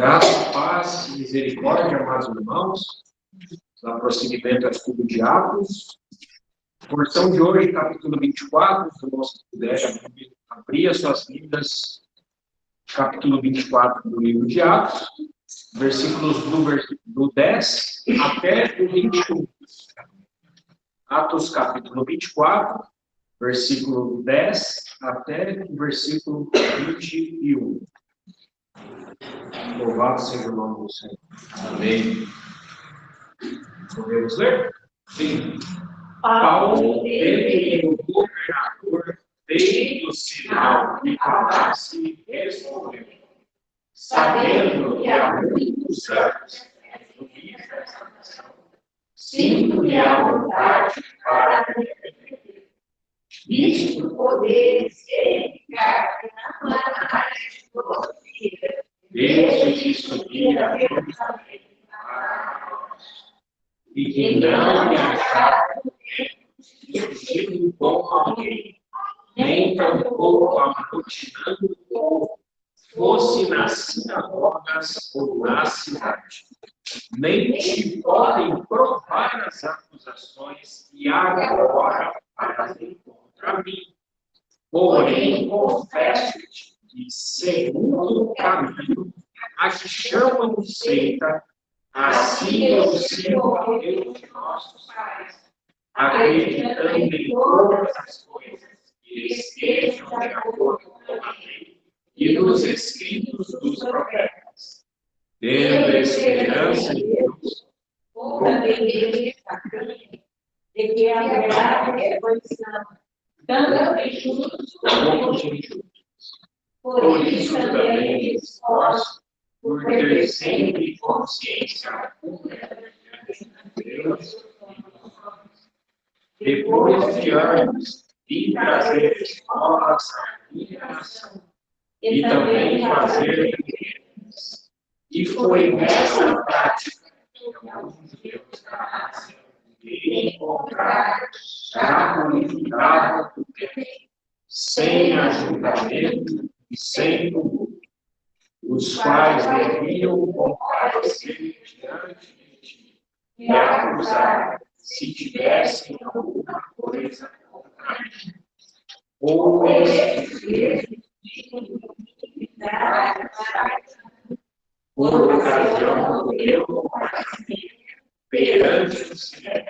Graça, paz e misericórdia, amados irmãos. Dá prosseguimento ao estudo de Atos. Porção de hoje, capítulo 24. Se você puder abrir as suas Bíblias, capítulo 24 do livro de Atos, versículos do 10 até o 21. Atos, capítulo 24, versículo 10 até o versículo 21. Louvado seja o nome do Senhor. Amém. Podemos ler? Sim. Paulo, ele, o governador, veio do sinal que falasse e respondeu, sabendo que há muitos anos esta nação, sinto-me à vontade para defender, visto poderes eficazes na área de filosofia, desde que subir a Jerusalém para nós, e que não me acharam discutindo com alguém, nem tampouco aglutinando o povo, fosse nas sinagogas ou na cidade. Nem te podem provar as acusações e agora fazem contra mim. Porém, confesso-te que, segundo o caminho a que chamam seita, assim eu sigo a Deus de nossos pais, acreditando em todas as coisas que estejam de acordo com a lei e nos escritos dos profetas, tendo esperança em Deus, também destacando de que a verdade é condição, tanto em justos como em injustos. Por isso também me esforço por ter sempre consciência pura diante de Deus e dos homens. Depois de anos, vim trazer escolas à minha nação e também fazer igrejas. E foi nessa prática que alguns judeus da nação me encontraram, já purificados do tempo, sem ajuntamento e sem tumulto, os quais deviam comparecer diante de ti e acusar se tivessem alguma coisa contra mim. Ou este por ocasião do meu compartilhamento perante o Senhor.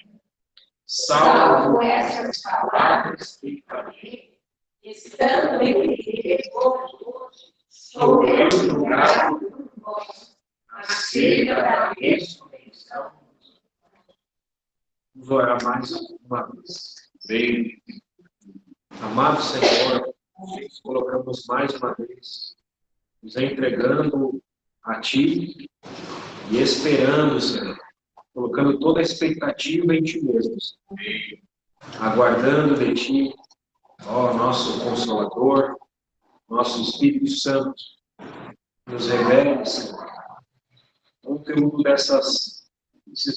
Salvo essas palavras que falei, estando em repouso, sou eu julgado por vós, acerca da ressurreição. Vamos orar mais uma vez. Bem, amado Senhor, nós colocamos mais uma vez, nos entregando a Ti e esperando, Senhor, colocando toda a expectativa em Ti mesmo, Senhor. Aguardando de Ti, ó nosso Consolador, nosso Espírito Santo, nos revele, Senhor, o conteúdo desses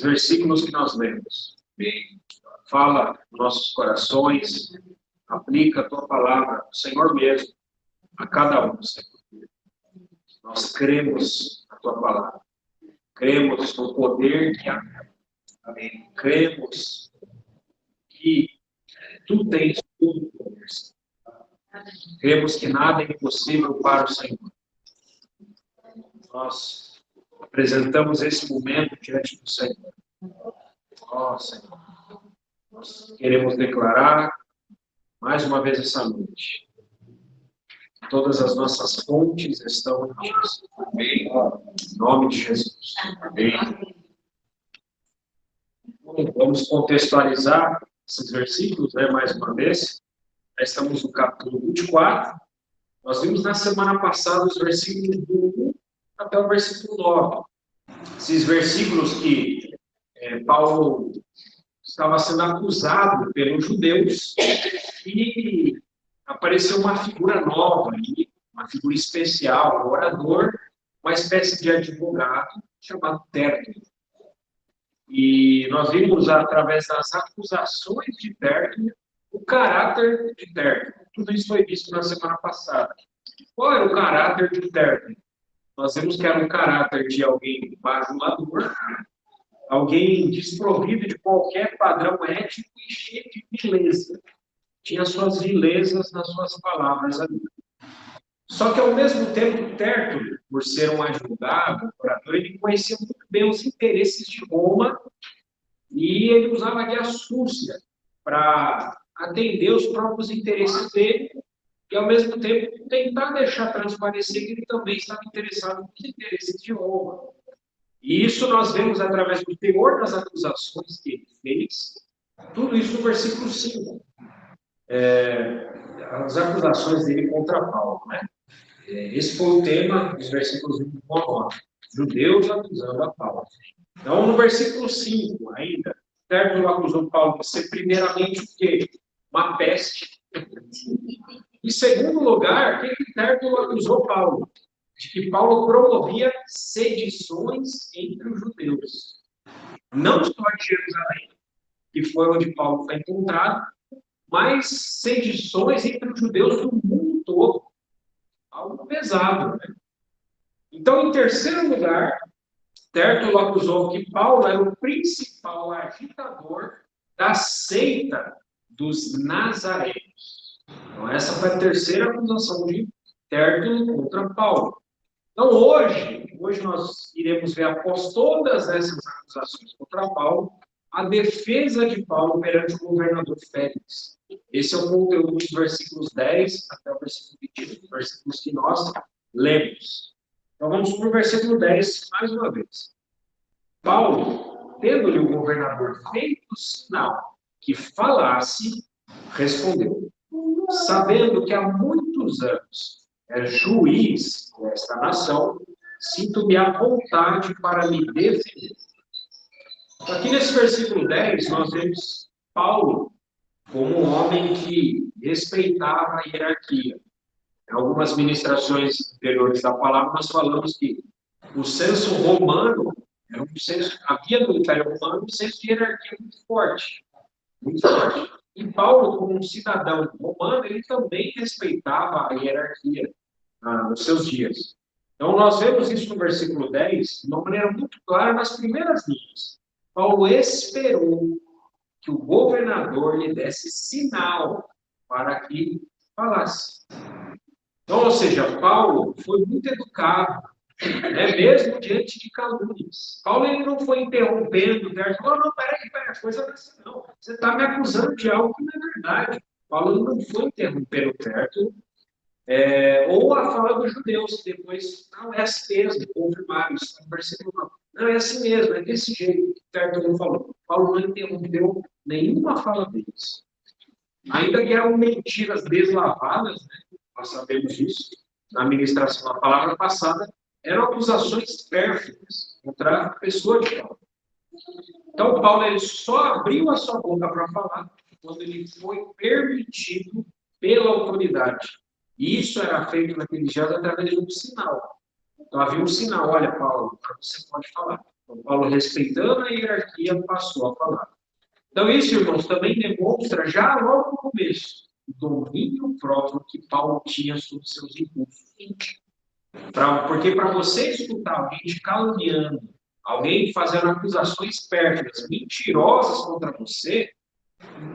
versículos que nós lemos. Bem, fala nos nossos corações, aplica a Tua palavra, o Senhor mesmo, a cada um, Senhor. Nós cremos na Tua palavra, cremos no poder que há. Amém. Cremos que Tu tens tudo poder. Cremos que nada é impossível para o Senhor. Nós apresentamos esse momento diante do Senhor. Ó Senhor, nós queremos declarar mais uma vez essa noite. Todas as nossas fontes estão em Jesus. Amém. Em nome de Jesus. Amém. Bom, vamos contextualizar esses versículos, mais uma vez. Já estamos no capítulo 24. Nós vimos na semana passada os versículos do 1 até o versículo 9. Esses versículos que Paulo estava sendo acusado pelos judeus e apareceu uma figura nova ali, uma figura especial, um orador, uma espécie de advogado chamado Tértulo. E nós vimos, através das acusações de Tértulo, o caráter de Tértulo. Tudo isso foi visto na semana passada. Qual era o caráter de Tértulo? nós vemos que era um caráter de alguém bajulador, alguém desprovido de qualquer padrão ético e cheio de vileza. Tinha suas vilezas nas suas palavras ali. Só que, ao mesmo tempo, Tértulo, por ser um advogado, um orador, ele conhecia muito bem os interesses de Roma e ele usava de astúcia para atender os próprios interesses dele e, ao mesmo tempo, tentar deixar transparecer que ele também estava interessado nos interesses de Roma. E isso nós vemos através do teor das acusações que ele fez, tudo isso no versículo 5. As acusações dele contra Paulo, né? Esse foi o tema dos versículos 1 a 9. Judeus acusando a Paulo. Então, no versículo 5, ainda, Tértulo acusou Paulo de ser primeiramente o quê? Uma peste. Em segundo lugar, o que Tértulo acusou Paulo? De que Paulo promovia sedições entre os judeus. Não só de Jerusalém, que foi onde Paulo foi encontrado, mas sedições entre os judeus do mundo todo. Algo pesado, né? Então, em terceiro lugar, Tértulo acusou que Paulo era o principal agitador da seita dos nazarenos. Então, essa foi a terceira acusação de Tértulo contra Paulo. Então, hoje nós iremos ver, após todas essas acusações contra Paulo, a defesa de Paulo perante o governador Félix. Esse é o conteúdo dos versículos 10 até o versículo 21, versículos que nós lemos. Então, vamos para o versículo 10 mais uma vez. Paulo, tendo-lhe o governador feito sinal que falasse, respondeu: sabendo que há muitos anos é juiz desta nação, sinto-me à vontade para me defender. Aqui nesse versículo 10, nós vemos Paulo como um homem que respeitava a hierarquia. Em algumas ministrações anteriores da palavra, nós falamos que o senso romano era um senso, havia no Império Romano um senso de hierarquia muito forte. Muito forte. E Paulo, como um cidadão romano, ele também respeitava a hierarquia nos seus dias. Então, nós vemos isso no versículo 10, de uma maneira muito clara, nas primeiras linhas. Paulo esperou que o governador lhe desse sinal para que falasse. Então, ou seja, Paulo foi muito educado, né, mesmo diante de calúnias. Paulo ele não foi interrompendo, não, peraí, a coisa não é assim, não. Você está me acusando de algo que não é verdade. Paulo não foi interrompendo o Tértulo, ou a fala dos judeus, que depois, não, é assim mesmo, confirmaram isso no versículo 9. Não, é assim mesmo, é desse jeito que o Tértulo falou. Paulo não interrompeu nenhuma fala deles. Ainda que eram mentiras deslavadas, né? Nós sabemos disso, na ministração da palavra passada, eram acusações pérfidas contra a pessoa de Paulo. Então, Paulo ele só abriu a sua boca para falar quando ele foi permitido pela autoridade. E isso era feito naqueles dias através de um sinal. Então, havia um sinal, olha, Paulo, você pode falar. Então, Paulo, respeitando a hierarquia, passou a falar. Então, isso, irmãos, também demonstra, já logo no começo, o domínio próprio que Paulo tinha sobre seus impulsos. Porque para você escutar alguém te caluniando, alguém fazendo acusações pérfidas, mentirosas contra você,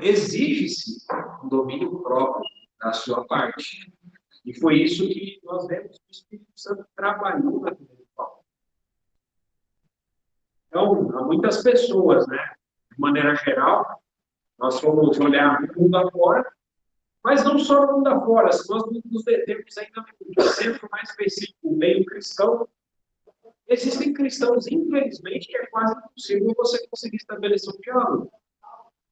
exige-se um domínio próprio da sua parte. E foi isso que nós vemos que o Espírito Santo trabalhou na vida de Paulo. Então, há muitas pessoas, né? De maneira geral, nós fomos olhar o mundo afora, mas não só no mundo afora, se nós nos detemos ainda no centro mais específico, o meio cristão, existem cristãos, infelizmente, que é quase impossível você conseguir estabelecer um diálogo.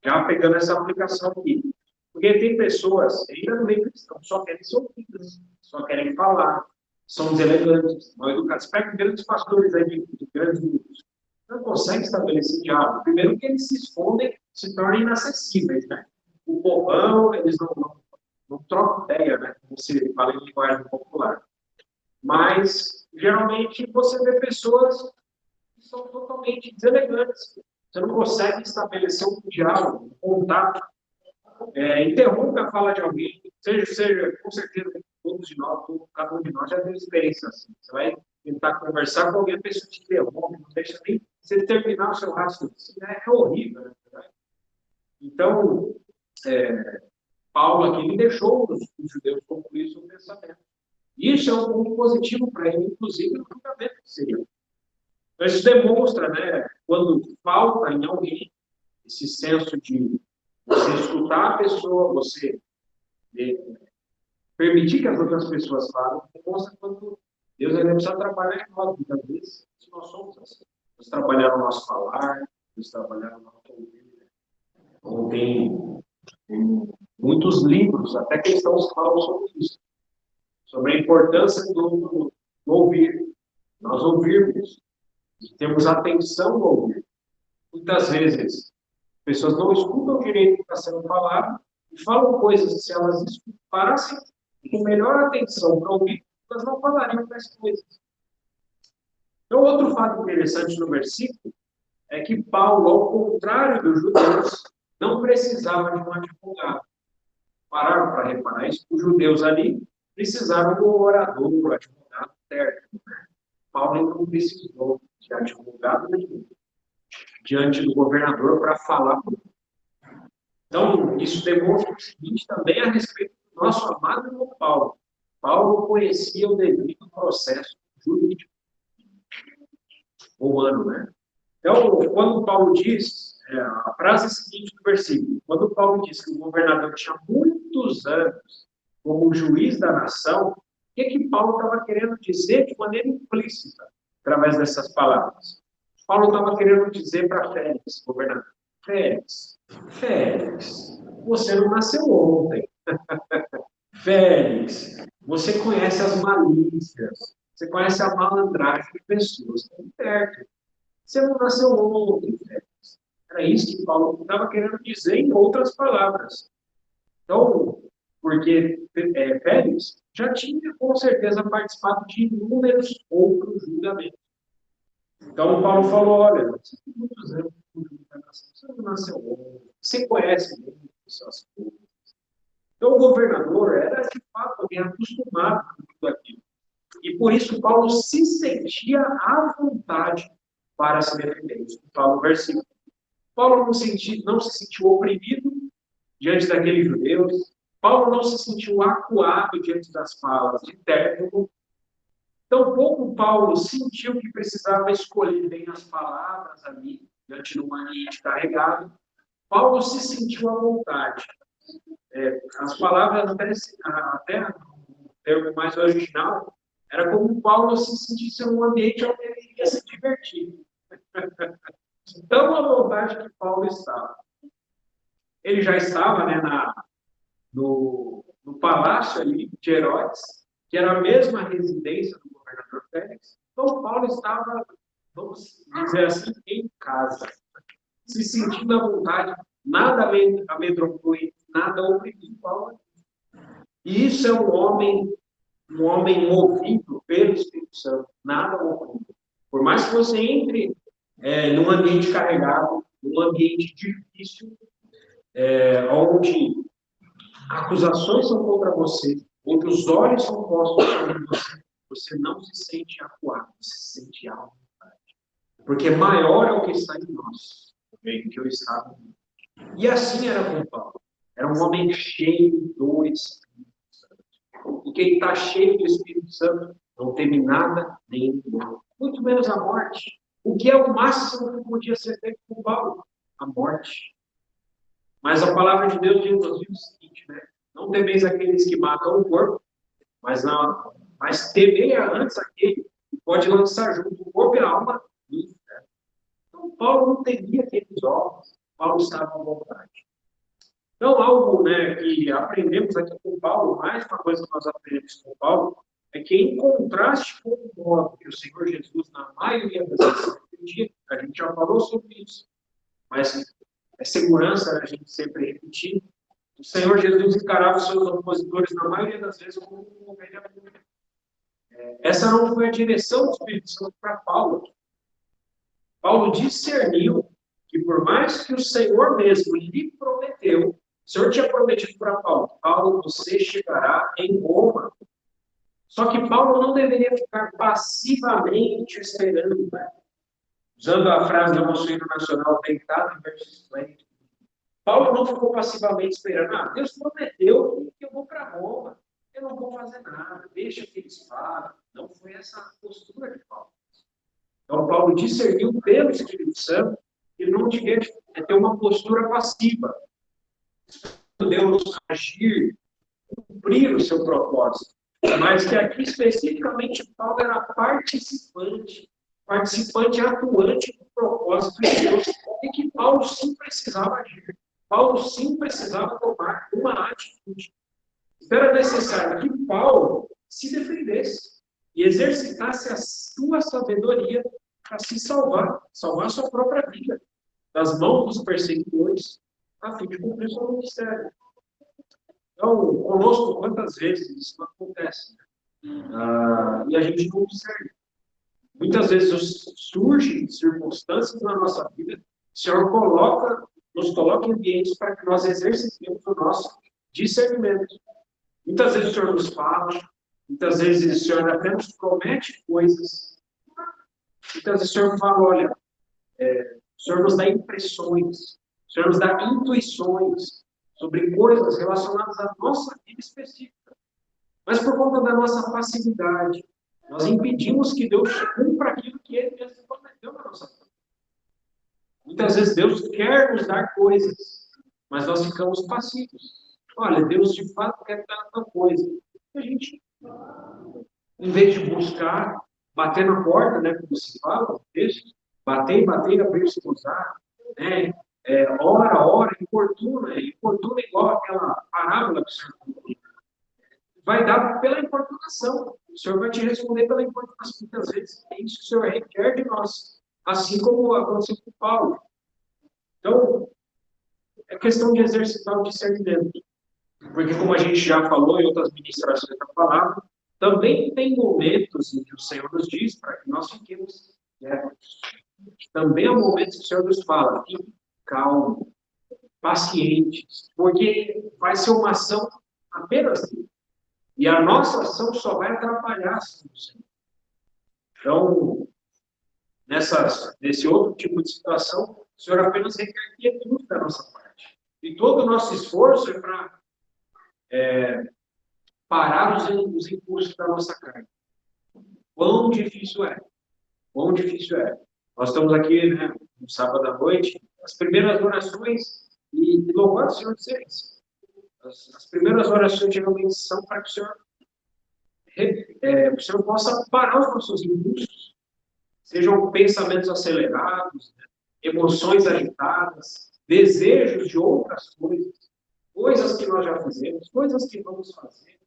Já pegando essa aplicação aqui. Porque tem pessoas, ainda no meio cristão, só querem ser ouvidas, só querem falar, são deselegantes, mal educados. Pega grandes pastores aí de grandes grupos. Não conseguem estabelecer diálogo. Primeiro que eles se escondem, se tornam inacessíveis, né? O povão, eles não trocam ideia, né? Como se fala em linguagem popular. Mas, geralmente, você vê pessoas que são totalmente deselegantes. Você não consegue estabelecer um diálogo, um contato. Interrompe a fala de alguém, seja, com certeza, todos de nós, cada um de nós já teve experiência assim. Você vai tentar tentar conversar com alguém, a pessoa te interrompe, não deixa nem você terminar o seu raciocínio. É horrível, na verdade. Então, Paulo aqui ele deixou os judeus concluir seu pensamento. Isso é um ponto positivo para ele, inclusive no julgamento que seria. Então, isso demonstra, né, quando falta em alguém esse senso de você escutar a pessoa, você permitir que as outras pessoas falem, demonstra quando Deus ele precisa trabalhar em nós, muitas vezes, se nós somos assim. Deus trabalhar no nosso falar, Deus trabalhar no nosso ouvir. Então, tem muitos livros, até cristãos falam sobre isso, sobre a importância do ouvir. Nós ouvirmos, temos atenção no ouvir. Muitas vezes, pessoas não escutam direito o que está sendo falado e falam coisas que, se elas parassem com melhor atenção para ouvir, elas não falariam tais coisas. Então, outro fato interessante no versículo é que Paulo, ao contrário dos judeus, não precisava de um advogado. Pararam para reparar isso? Os judeus ali precisavam do orador, do advogado técnico. Paulo não precisou de advogado nenhum diante do governador para falar. Então, isso demonstra o seguinte também a respeito do nosso amado irmão Paulo. Paulo conhecia o devido processo jurídico romano, né? Então, quando Paulo diz, a frase seguinte do versículo, quando Paulo diz que o governador tinha muitos anos como juiz da nação, o que Paulo estava querendo dizer de maneira implícita, através dessas palavras? Paulo estava querendo dizer para Félix, governador, Félix, você não nasceu ontem. Félix, você conhece as malícias, você conhece a malandragem de pessoas que estão perto. Você não nasceu ontem, Félix. Era isso que Paulo estava querendo dizer em outras palavras. Então, porque Félix já tinha com certeza participado de inúmeros outros julgamentos. Então, Paulo falou, olha, você tem muitos anos de julgamento, você não nasceu ontem, você conhece bem essas coisas. Então, o governador era, de fato, alguém acostumado com tudo aquilo. E, por isso, Paulo se sentia à vontade para se defender. Isso que fala no versículo. Paulo não se sentiu oprimido diante daqueles judeus. Paulo não se sentiu acuado diante das falas de Tértulo. Tampouco Paulo sentiu que precisava escolher bem as palavras ali, diante de um ambiente carregado. Paulo se sentiu à vontade. As palavras, até no termo mais original, era como Paulo se sentisse em um ambiente onde ele ia se divertir. Tão à vontade que Paulo estava. Ele já estava, né, no palácio ali de Herodes, que era a mesma residência do governador Félix. Então, Paulo estava, vamos dizer assim, em casa, se sentindo à vontade, nada amedrontou ele, nada oprimiu Paulo. E isso é um homem movido pelo Espírito Santo, nada oprimido. Por mais que você entre num ambiente carregado, num ambiente difícil, onde acusações são contra você, onde os olhos são postos sobre você, você não se sente acuado, você se sente à vontade. Porque maior é o que está em nós do que o estado. E assim era com Paulo. Era um homem cheio do Espírito Santo. E quem está cheio do Espírito Santo não teme nada nem mal, muito menos a morte. O que é o máximo que podia ser feito com Paulo? A morte. Mas a palavra de Deus nos diz o seguinte, né? Não temeis aqueles que matam o corpo, mas temei antes aquele que pode lançar junto o corpo e a alma no inferno. Então, Paulo não temia aqueles homens. Paulo estava à vontade. Então, algo, né, que aprendemos aqui com Paulo, mais uma coisa que nós aprendemos com Paulo, é que em contraste com o modo que o Senhor Jesus, na maioria das vezes, repetia, a gente já falou sobre isso, mas é segurança a gente sempre repetir, o Senhor Jesus encarava os seus opositores, na maioria das vezes, como uma ovelha pura. Essa não foi a direção do Espírito Santo para Paulo. Paulo discerniu que, por mais que o Senhor mesmo lhe prometeu, o Senhor tinha prometido para Paulo, Paulo, você chegará em Roma. Só que Paulo não deveria ficar passivamente esperando, né? Usando a frase do nosso hino nacional, deitado em verso esplêndido. Paulo não ficou passivamente esperando. Ah, Deus prometeu que eu vou para Roma. Eu não vou fazer nada. Deixa que eles falem. Não foi essa a postura de Paulo. Então, Paulo discerniu pelo Espírito Santo que não devia ter uma postura passiva. Deus agir, cumprir o seu propósito. Mas que aqui, especificamente, Paulo era participante atuante do propósito de Deus, e que Paulo sim precisava agir. Paulo sim precisava tomar uma atitude. Então era necessário que Paulo se defendesse e exercitasse a sua sabedoria para se salvar a sua própria vida, das mãos dos perseguidores, a fim de cumprir seu ministério. Então, conosco, quantas vezes isso não acontece? E a gente não observa. Muitas vezes surgem circunstâncias na nossa vida, o Senhor nos coloca em ambientes para que nós exercitemos o nosso discernimento. Muitas vezes o Senhor nos fala, muitas vezes o Senhor até nos promete coisas. Muitas vezes o Senhor fala, olha, o Senhor nos dá impressões, o Senhor nos dá intuições sobre coisas relacionadas à nossa vida específica. Mas por conta da nossa passividade, nós impedimos que Deus cumpra aquilo que Ele mesmo prometeu na nossa vida. Muitas vezes Deus quer nos dar coisas, mas nós ficamos passivos. Olha, Deus de fato quer dar tal coisa. E a gente, em vez de buscar, bater na porta, né, como se fala, bater, abrir-se usar, né, ora, importuna igual aquela parábola que o Senhor falou. Vai dar pela importunação. O Senhor vai te responder pela importunação muitas vezes. É isso que o Senhor requer de nós. Assim como aconteceu com Paulo. Então, é questão de exercitar o discernimento. Porque, como a gente já falou em outras ministrações da palavra, também tem momentos em que o Senhor nos diz para que nós fiquemos quietos. Também há momentos que o Senhor nos fala, fique calmo, pacientes, porque vai ser uma ação apenas dele. E a nossa ação só vai atrapalhar a ação do Senhor. Então, nesse outro tipo de situação, o Senhor apenas requer quietude da nossa parte. E todo o nosso esforço é para parar os impulsos da nossa carne. Quão difícil é. Quão difícil é. Nós estamos aqui, né, no sábado à noite, as primeiras orações, e louvado o Senhor dizer isso. As primeiras orações geralmente são para que o Senhor possa parar os nossos impulsos, sejam pensamentos acelerados, né, emoções agitadas, desejos de outras coisas que nós já fizemos, coisas que vamos fazer.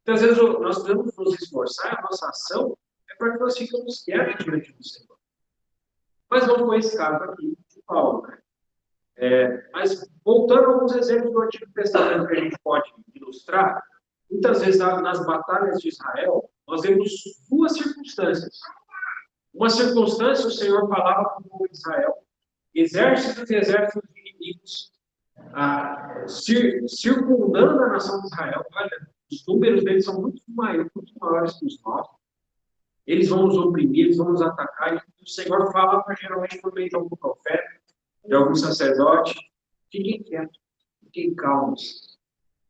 Então, às vezes, nós devemos nos esforçar, a nossa ação é para que nós fiquemos quietos diante do Senhor. Mas não foi esse caso aqui de Paulo, né? Mas, voltando a alguns exemplos do Antigo Testamento que a gente pode ilustrar, muitas vezes nas batalhas de Israel, nós vemos duas circunstâncias. Uma circunstância, o Senhor falava para o povo de Israel, exércitos e exércitos inimigos, circundando a nação de Israel. Olha, os números deles são muito maiores que os nossos. Eles vão nos oprimir, eles vão nos atacar. E o Senhor fala geralmente por meio de algum profeta, de algum sacerdote. Fiquem quietos, fiquem calmos.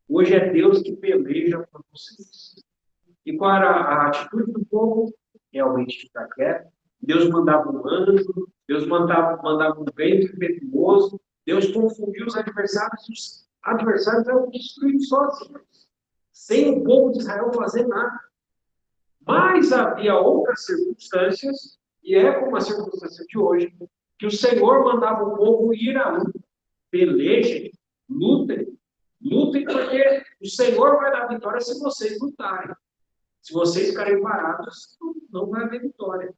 Hoje é Deus que peleja por vocês. E qual era a atitude do povo? Realmente ficar quieto. Deus mandava um anjo, Deus mandava um vento impetuoso, Deus confundiu os adversários, e os adversários eram destruídos sozinhos, sem o povo de Israel fazer nada. Mas havia outras circunstâncias, e é como a circunstância de hoje, que o Senhor mandava o povo ir à luta. Pelejem, lutem porque o Senhor vai dar vitória se vocês lutarem. Se vocês ficarem parados, não vai haver vitória.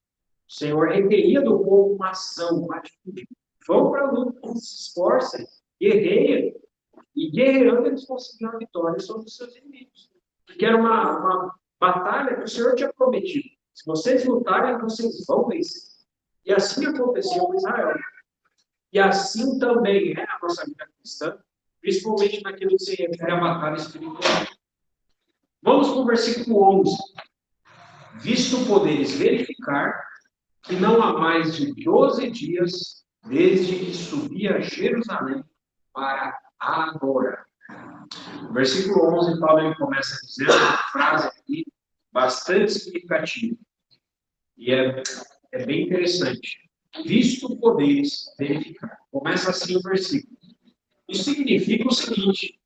O Senhor requeria do povo uma ação, uma atitude. Vão para a luta, se esforcem, guerreiem. E guerreando eles conseguiram a vitória sobre os seus inimigos. Porque era uma batalha que o Senhor tinha prometido. Se vocês lutarem, vocês vão vencer. E assim aconteceu com Israel. E assim também é a nossa vida cristã, principalmente naquilo que se refere à batalha espiritual. Vamos para o versículo 11. visto poderes verificar que não há mais de 12 dias desde que subi a Jerusalém para adorar. No versículo 11, Paulo ele começa dizendo uma frase aqui bastante significativa. E é bem interessante. Visto poderes verificar. Começa assim o versículo. Isso significa o seguinte,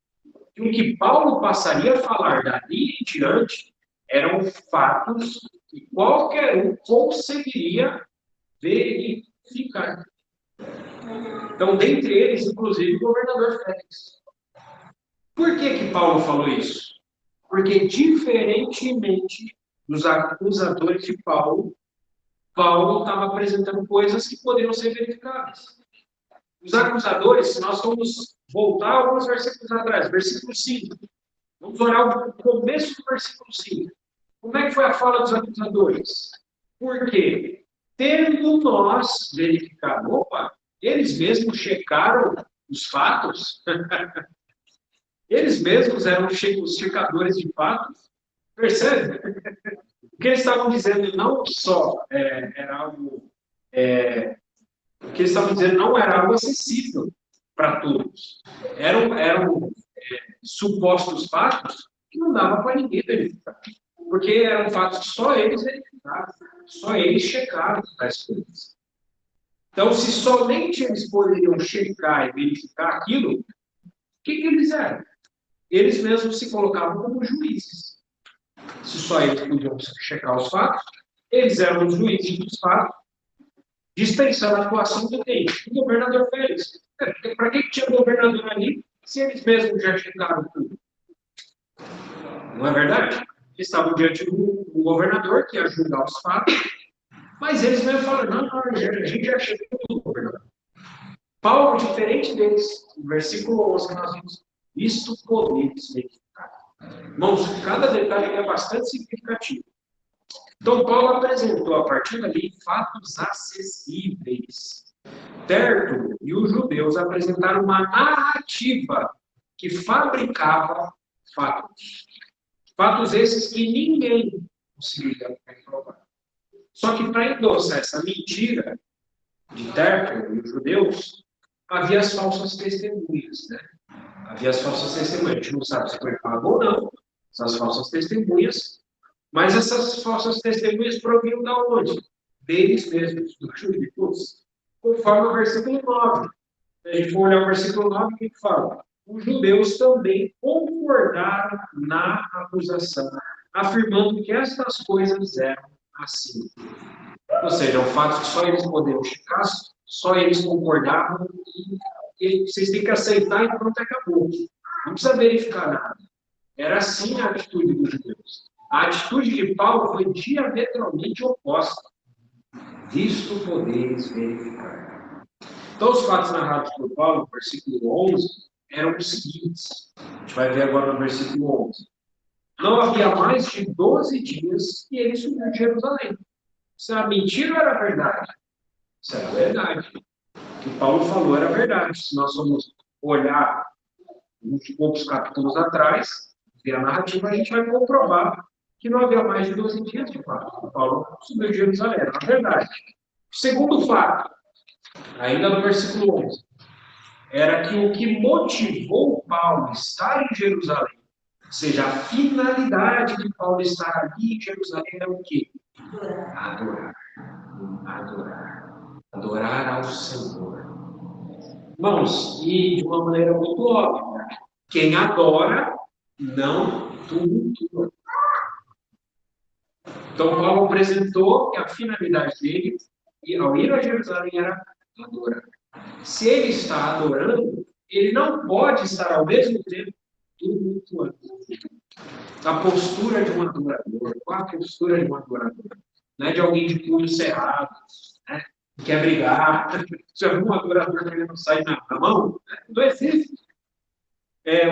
que o que Paulo passaria a falar dali em diante eram fatos que qualquer um conseguiria verificar. Então, dentre eles, inclusive, o governador Félix. Por que Paulo falou isso? Porque, diferentemente dos acusadores de Paulo, Paulo estava apresentando coisas que poderiam ser verificadas. Os acusadores, se nós formos voltar alguns versículos atrás, versículo 5, vamos olhar o começo do versículo 5. Como é que foi a fala dos acusadores? Porque, tendo nós verificado, opa, eles mesmos checaram os fatos, eles mesmos eram os checadores de fatos, percebe? O que eles estavam dizendo não só era algo. O que eles estavam dizendo não era algo acessível para todos. Eram supostos fatos que não dava para ninguém verificar. Porque eram fatos que só eles verificaram, só eles checaram tais coisas. Então, se somente eles poderiam checar e verificar aquilo, o que eles eram? Eles mesmos se colocavam como juízes. Se só eles podiam checar os fatos, eles eram os juízes dos fatos, dispensando a atuação do rei, do governador Félix. Para que tinha governador ali, se eles mesmos já checaram tudo? Não é verdade? Eles estavam diante do governador, que ia julgar os fatos, mas eles mesmos falaram, não, a gente já checou tudo, governador. Paulo, diferente deles, no versículo 11 que nós vimos, visto poderes verificar. Irmãos, cada detalhe é bastante significativo. Então, Paulo apresentou, a partir dali, fatos acessíveis. Tértulo e os judeus apresentaram uma narrativa que fabricava fatos. Fatos esses que ninguém conseguiria comprovar. Só que para endossar essa mentira de Tértulo e os judeus, havia as falsas testemunhas, né? Havia as falsas testemunhas. A gente não sabe se foi pago ou não, essas falsas testemunhas, mas essas falsas testemunhas provinham da onde? Deles mesmos, dos judeus, conforme o versículo 9. Se a gente for olhar o versículo 9, o que fala? Os judeus também concordaram na acusação, afirmando que estas coisas eram assim. Ou seja, o fato que só eles poderiam checar, só eles concordavam, e vocês têm que aceitar e pronto, acabou. Não precisa verificar nada. Era assim a atitude dos judeus. A atitude de Paulo foi diametralmente oposta. Visto poderes verificar. Então, os fatos narrados por Paulo, no versículo 11, eram os seguintes. A gente vai ver agora no versículo 11. Não havia mais de 12 dias que ele subiu de Jerusalém. Se era mentira ou era verdade? Isso era verdade. O que Paulo falou era verdade. Se nós formos olhar uns poucos capítulos atrás, ver a narrativa, a gente vai comprovar que não havia mais de 12 dias de fato. Paulo subiu de Jerusalém, era verdade. O segundo fato, ainda no versículo 11, era que o que motivou Paulo a estar em Jerusalém, ou seja, a finalidade de Paulo estar ali em Jerusalém era o quê? Adorar. Adorar ao Senhor. Irmãos, e de uma maneira muito óbvia, quem adora não tumultua. Então, Paulo apresentou que a finalidade dele, ao ir a Jerusalém, era adorar. Se ele está adorando, ele não pode estar ao mesmo tempo tumultuando. A postura de um adorador, qual a postura de um adorador? Não é de alguém de punho cerrado, né? Quer brigar, se algum adorador querendo sair na mão, não existe.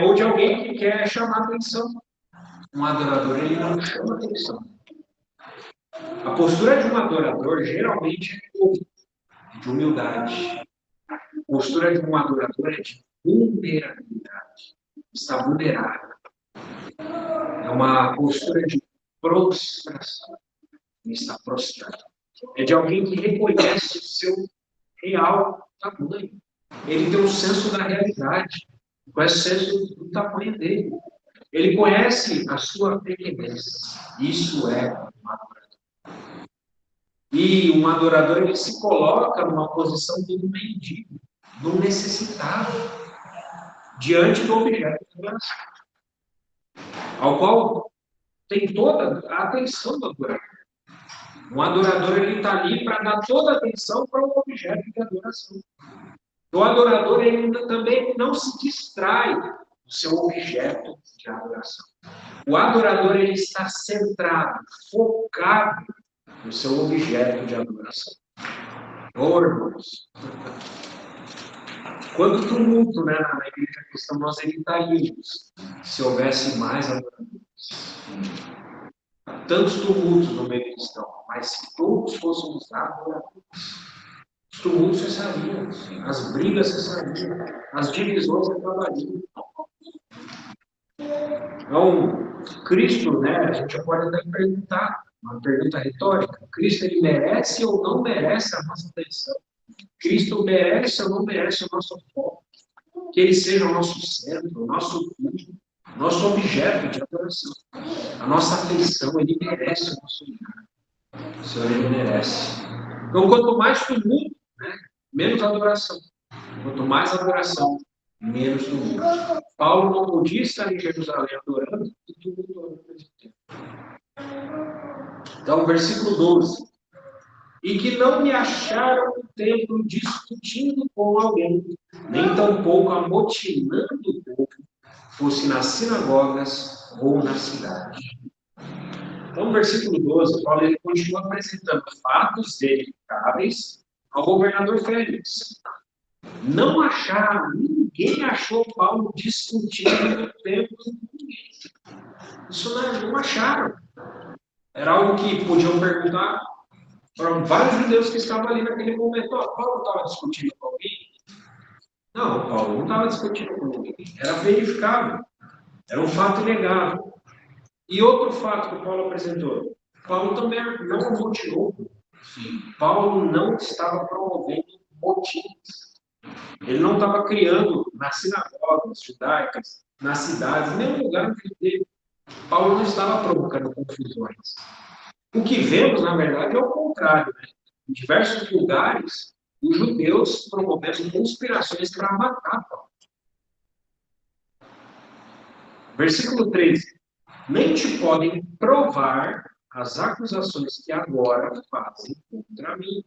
Ou de alguém que quer chamar atenção. Um adorador, ele não chama atenção. A postura de um adorador, geralmente, é de humildade. A postura de um adorador é de vulnerabilidade. Está vulnerável. É uma postura de prostração. ele está prostrado. É de alguém que reconhece o seu real tamanho. Ele tem um senso da realidade, conhece o senso do tamanho dele. Ele conhece a sua pequenez. Isso é um adorador. E um adorador, ele se coloca numa posição de um mendigo, de um necessitado, diante do objeto de adoração, ao qual tem toda a atenção do adorador. Um adorador, ele está ali para dar toda a atenção para o objeto de adoração. O adorador, ele também não se distrai do seu objeto de adoração. O adorador, ele está centrado, focado no seu objeto de adoração. Oh, irmãos, quanto tumulto, né, na igreja cristã nós evitaríamos se houvesse mais adoradores. Tantos tumultos no meio cristão, mas se todos fôssemos adoradores, os tumultos cessariam, as brigas cessariam, as divisões acabariam. Então, Cristo, né, a gente pode até perguntar, uma pergunta retórica, Cristo, ele merece ou não merece a nossa atenção? Cristo merece ou não merece o nosso foco? Que ele seja o nosso centro, o nosso culto, nosso objeto de adoração. A nossa afeição, ele merece o nosso lugar. O Senhor, ele merece. Então, quanto mais tumulto, né, menos adoração. Quanto mais adoração, menos tumulto. Paulo não podia estar em Jerusalém adorando e tumultuando ao mesmo tempo. Então, versículo 12. E que não me acharam no templo discutindo com alguém, nem tampouco amotinando o povo, fosse nas sinagogas ou na cidade. Então, no versículo 12, Paulo ele continua apresentando fatos verificáveis ao governador Félix. Não acharam, ninguém achou Paulo discutindo no templo com ninguém. Isso não acharam. Era algo que podiam perguntar para vários judeus que estavam ali naquele momento. Paulo estava discutindo com alguém? Não, Paulo não estava discutindo com ninguém. Era verificável. Era um fato inegável. E outro fato que Paulo apresentou. Paulo também não motivou. Paulo não estava promovendo motins. Ele não estava criando nas sinagogas judaicas, nas cidades, em nenhum lugar no filho dele. Paulo não estava provocando confusões. O que vemos, na verdade, é o contrário. Né? Em diversos lugares, os judeus promovendo conspirações para matar Paulo. Versículo 13. Nem te podem provar as acusações que agora fazem contra mim.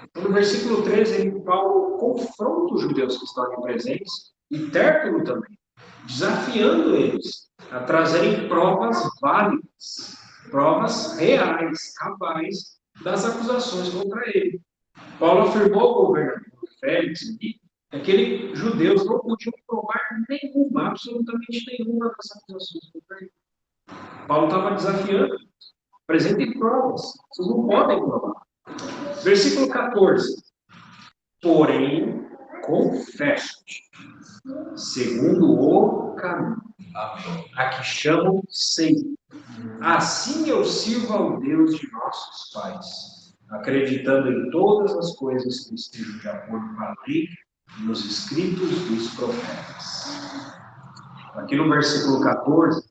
Então, no versículo 13, Paulo confronta os judeus que estão ali presentes, e Tértulo também, desafiando eles a trazerem provas válidas, provas reais, cabais, das acusações contra ele. Paulo afirmou ao governador Félix que aqueles judeus não podiam provar nenhuma, absolutamente nenhuma das acusações contra ele. Paulo estava desafiando, apresentem provas, vocês não podem provar. Versículo 14. Porém, confesso-te, segundo o caminho, a que chamam seita. Assim eu sirvo ao Deus de nossos pais, acreditando em todas as coisas que estejam de acordo com a lei e nos escritos dos profetas. Aqui no versículo 14,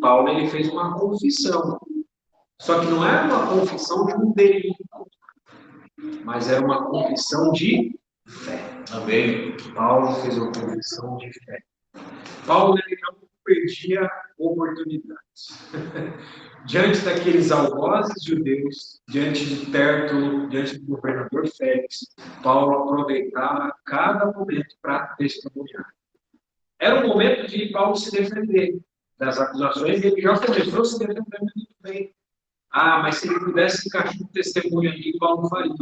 Paulo ele fez uma confissão. Só que não era uma confissão de um delito, mas era uma confissão de fé. Amém. Paulo fez uma confissão de fé. Paulo ele não perdia oportunidades. Diante daqueles algozes judeus, diante de Tértulo, diante do governador Félix, Paulo aproveitava cada momento para testemunhar. Era um momento de Paulo se defender das acusações, e ele já começou se defendendo muito bem. Mas se ele pudesse encaixar um testemunho ali, Paulo faria.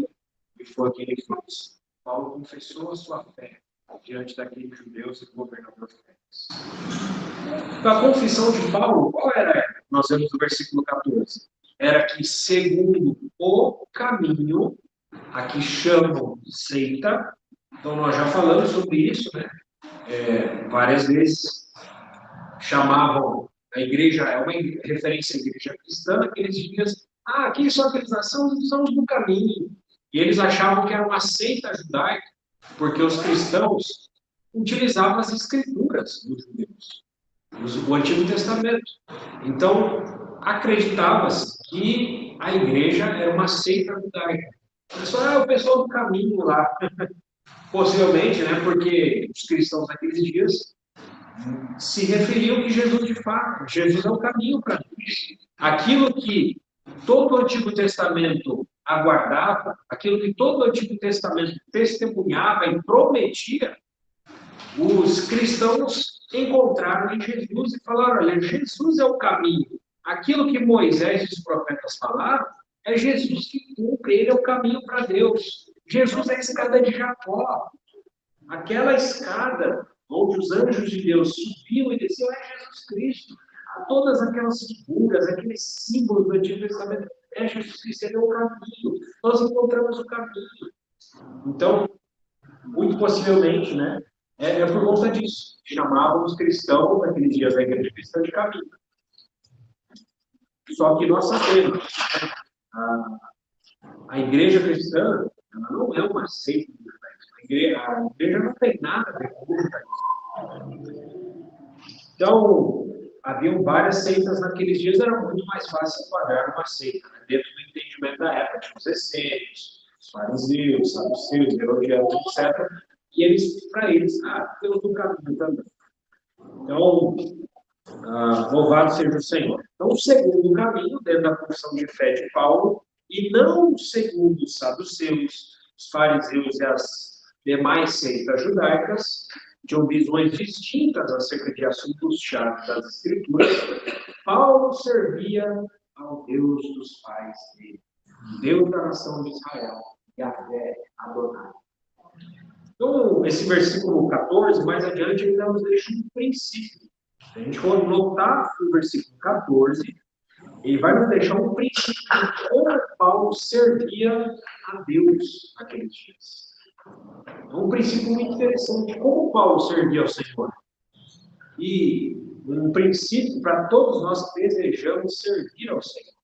E foi o que ele fez. Paulo confessou a sua fé diante daqueles judeus e do governador Félix. Então, a confissão de Paulo, qual era? Nós vemos no versículo 14. Era que, segundo o caminho, a que chamam seita, então nós já falamos sobre isso, né? Várias vezes chamavam a igreja, é uma referência à igreja cristã, naqueles dias Ah, quem são aqueles? São os do caminho. E eles achavam que era uma seita judaica, porque os cristãos utilizavam as escrituras dos judeus, o Antigo Testamento. Então, acreditava-se que a igreja era uma seita judaica. O pessoal do caminho lá. Possivelmente, né, porque os cristãos naqueles dias se referiam que Jesus de fato, Jesus é o caminho para Deus. Aquilo que todo o Antigo Testamento aguardava, aquilo que todo o Antigo Testamento testemunhava e prometia, os cristãos encontraram em Jesus e falaram: olha, Jesus é o caminho. Aquilo que Moisés e os profetas falaram, é Jesus que cumpre, ele é o caminho para Deus. Jesus é a escada de Jacó. Aquela escada onde os anjos de Deus subiam e desciam é Jesus Cristo. A todas aquelas figuras, aqueles símbolos do Antigo Testamento, é Jesus Cristo, ele é o caminho. Nós encontramos o caminho. Então, muito possivelmente, né, é por conta disso. Chamavam os cristãos, naqueles dias da igreja cristã, de caminho. Só que nós sabemos, né, a igreja cristã, ela não é uma seita de judaísmo. A igreja não tem nada a ver com o judaísmo. Então, haviam várias seitas naqueles dias, era muito mais fácil enquadrar uma seita, né, dentro do entendimento da época, tinha os essênios, os fariseus, saduceus, herodianos, etc. E eles, para eles, temos um caminho também. Então, louvado seja o Senhor. Então, o segundo caminho, dentro da confissão de fé de Paulo, e não segundo os saduceus, os fariseus e as demais seitas judaicas, tinham visões distintas acerca de assuntos-chave das Escrituras, Paulo servia ao Deus dos pais dele, Deus da nação de Israel, Yahvé Adonai. Então, esse versículo 14, mais adiante, ele nos deixa um princípio. Se a gente for notar o versículo 14, ele vai nos deixar um princípio de como Paulo servia a Deus naqueles dias. É um princípio muito interessante. Como Paulo servia ao Senhor? E um princípio para todos nós que desejamos servir ao Senhor.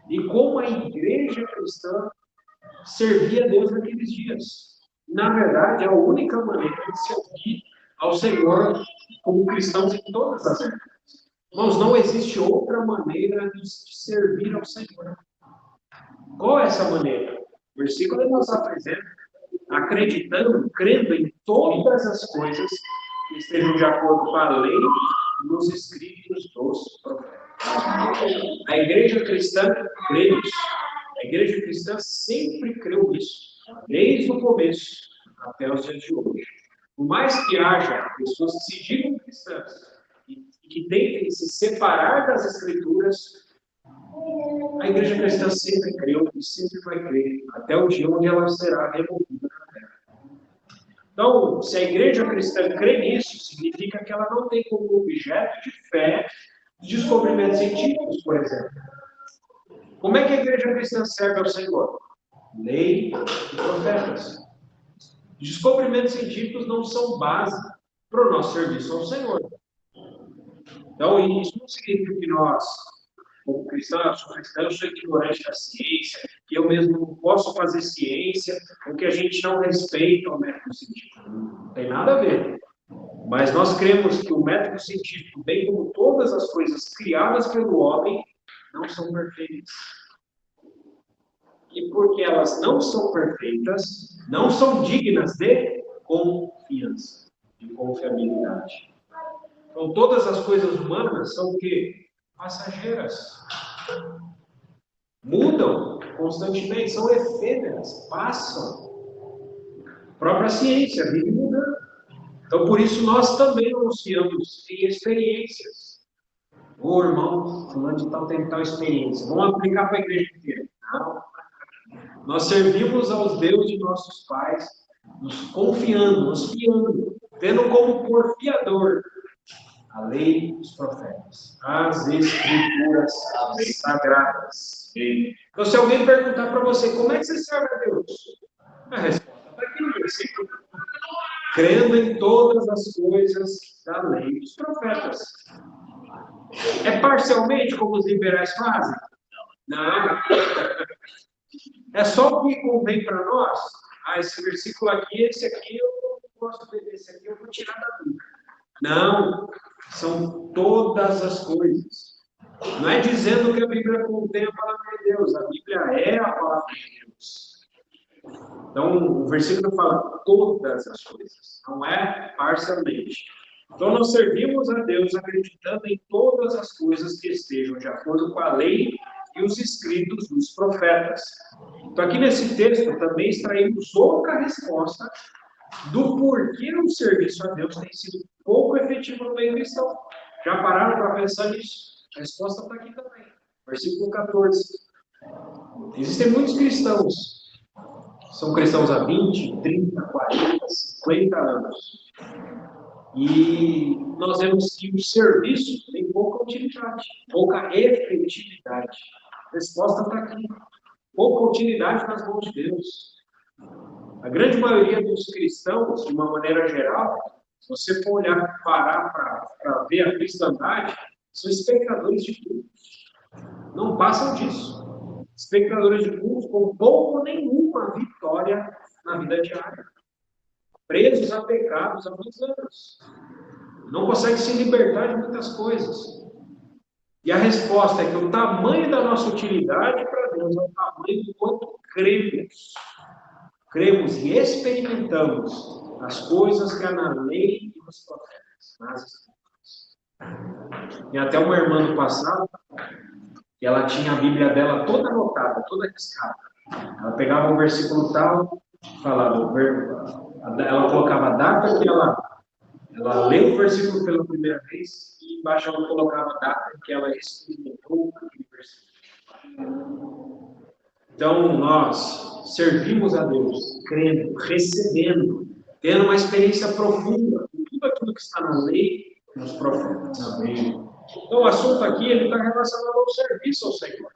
E como a igreja cristã servia a Deus naqueles dias. Na verdade, é a única maneira de servir ao Senhor como cristãos em todas as épocas. Irmãos, não existe outra maneira de servir ao Senhor. Qual é essa maneira? O versículo nos apresenta acreditando, crendo em todas as coisas que estejam de acordo com a lei nos escritos dos profetas. A igreja cristã crê nisso. A igreja cristã sempre creu nisso, desde o começo até os dias de hoje. Por mais que haja pessoas que se digam cristãs e que tentem se separar das Escrituras, a igreja cristã sempre creu e sempre vai crer, até o dia onde ela será removida da terra. Então, se a igreja cristã crê nisso, significa que ela não tem como objeto de fé descobrimentos científicos, por exemplo. Como é que a igreja cristã serve ao Senhor? Lei e profetas. Descobrimentos científicos não são base para o nosso serviço ao Senhor. Então, isso não significa que nós, como cristãos, eu sou ignorante da ciência, que eu mesmo não posso fazer ciência, ou que a gente não respeita o método científico. Não tem nada a ver. Mas nós cremos que o método científico, bem como todas as coisas criadas pelo homem, não são perfeitas. E porque elas não são perfeitas, não são dignas de confiança, de confiabilidade. Então, todas as coisas humanas são o quê? Passageiras. Mudam constantemente, são efêmeras, passam. A própria ciência vive mudando. Então, por isso, nós também anunciamos em experiências. Ô, irmão, fulano de tal tem tal experiência. Vamos aplicar para a igreja inteira. Não. Nós servimos aos deuses de nossos pais, nos confiando, nos fiando, tendo como porfiador a lei dos profetas, as escrituras sagradas. Então, se alguém perguntar para você, como é que você serve a Deus? A resposta está aqui no versículo. Crendo em todas as coisas da lei dos profetas. É parcialmente como os liberais fazem? Não. É só o que convém para nós? Esse versículo aqui, esse aqui eu não gosto desse aqui, eu vou tirar da Bíblia. Não, são todas as coisas. Não é dizendo que a Bíblia contém a palavra de Deus, a Bíblia é a palavra de Deus. Então, o versículo fala todas as coisas, não é parcialmente. Então, nós servimos a Deus acreditando em todas as coisas que estejam de acordo com a lei e os escritos dos profetas. Então, aqui nesse texto, também extraímos outra resposta do porquê o serviço a Deus tem sido pouco efetivo no meio cristão. Já pararam para pensar nisso? A resposta está aqui também. Versículo 14. Existem muitos cristãos. São cristãos há 20, 30, 40, 50 anos. E nós vemos que o serviço tem pouca utilidade, pouca efetividade. A resposta está aqui. Pouca utilidade nas mãos de Deus. A grande maioria dos cristãos, de uma maneira geral, se você for olhar, parar para ver a cristandade, são espectadores de cultos. Não passam disso. Espectadores de cultos com pouco ou nenhuma vitória na vida diária. Presos a pecados há muitos anos. Não conseguem se libertar de muitas coisas. E a resposta é que o tamanho da nossa utilidade para Deus é o tamanho do quanto cremos. Cremos e experimentamos as coisas que há na lei e nos profetas, nas Escrituras. E até uma irmã do passado, que ela tinha a Bíblia dela toda anotada, toda riscada. Ela pegava um versículo tal, falava, ela colocava a data que ela leu o versículo pela primeira vez e embaixo ela colocava a data que ela experimentou aquele versículo. Então, nós servimos a Deus, crendo, recebendo, tendo uma experiência profunda com tudo aquilo que está na lei e nos profetas. Amém. Então, o assunto aqui está relacionado ao serviço ao Senhor.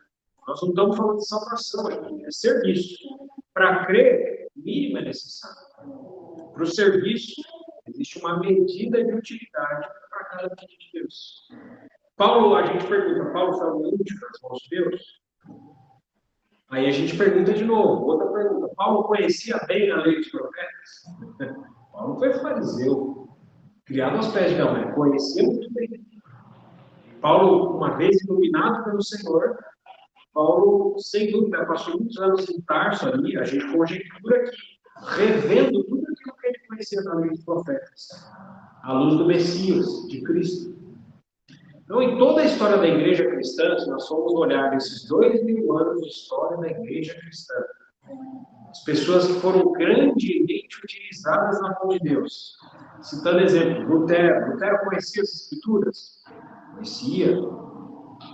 Nós não estamos falando de salvação aqui, é serviço. Para crer, mínimo é necessário. Para o serviço, existe uma medida de utilidade para cada filho de Deus. Paulo, a gente pergunta, Paulo foi o último nas mãos de Deus? Aí a gente pergunta de novo, outra pergunta. Paulo conhecia bem a lei dos profetas? Paulo foi fariseu, criado aos pés de Gamaliel, conhecia muito bem. Paulo, uma vez iluminado pelo Senhor, Paulo, sem dúvida, passou muitos anos em Tarso ali, a gente conjectura aqui, revendo tudo aquilo que ele conhecia da lei dos profetas, à luz do Messias, de Cristo. Então, em toda a história da igreja cristã, se nós formos olhar esses 2000 anos de história da igreja cristã, as pessoas que foram grandemente utilizadas na mão de Deus. Citando exemplo, Lutero. Lutero conhecia as Escrituras? Conhecia.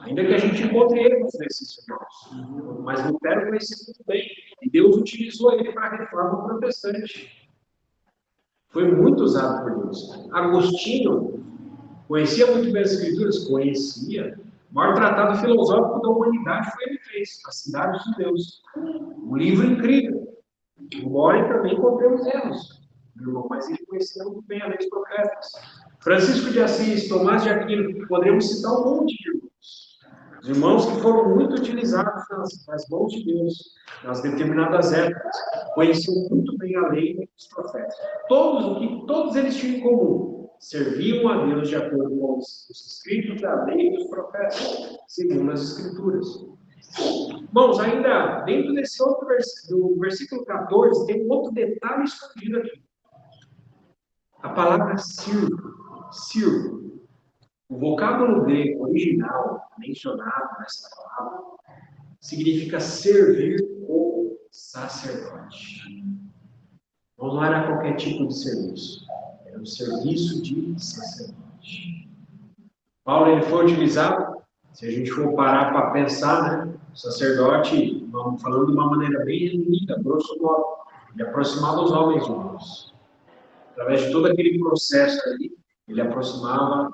Ainda que a gente encontre erros nesses irmãos. Mas Lutero conhecia muito bem. E Deus utilizou ele para a reforma protestante. Foi muito usado por Deus. Agostinho conhecia muito bem as Escrituras? Conhecia. O maior tratado filosófico da humanidade foi ele que fez, A Cidade de Deus. Um livro incrível. Embora também encontremos erros, mas ele conhecia muito bem a lei dos profetas. Francisco de Assis, Tomás de Aquino, poderíamos citar um monte de irmãos. Os irmãos que foram muito utilizados nas mãos de Deus, nas determinadas épocas, conheciam muito bem a lei dos profetas. Todos eles tinham em comum, serviam a Deus de acordo com os escritos da lei dos profetas, segundo as Escrituras. Irmãos, ainda dentro desse outro do versículo 14, tem um outro detalhe escondido aqui. A palavra sirvo. O vocábulo grego original mencionado nessa palavra significa servir como sacerdote. Não era qualquer tipo de serviço. Era um serviço de sacerdote. Paulo ele foi utilizado, se a gente for parar para pensar, né? O sacerdote, falando de uma maneira bem resumida, grosso modo, ele aproximava os homens de Deus. Através de todo aquele processo ali, ele aproximava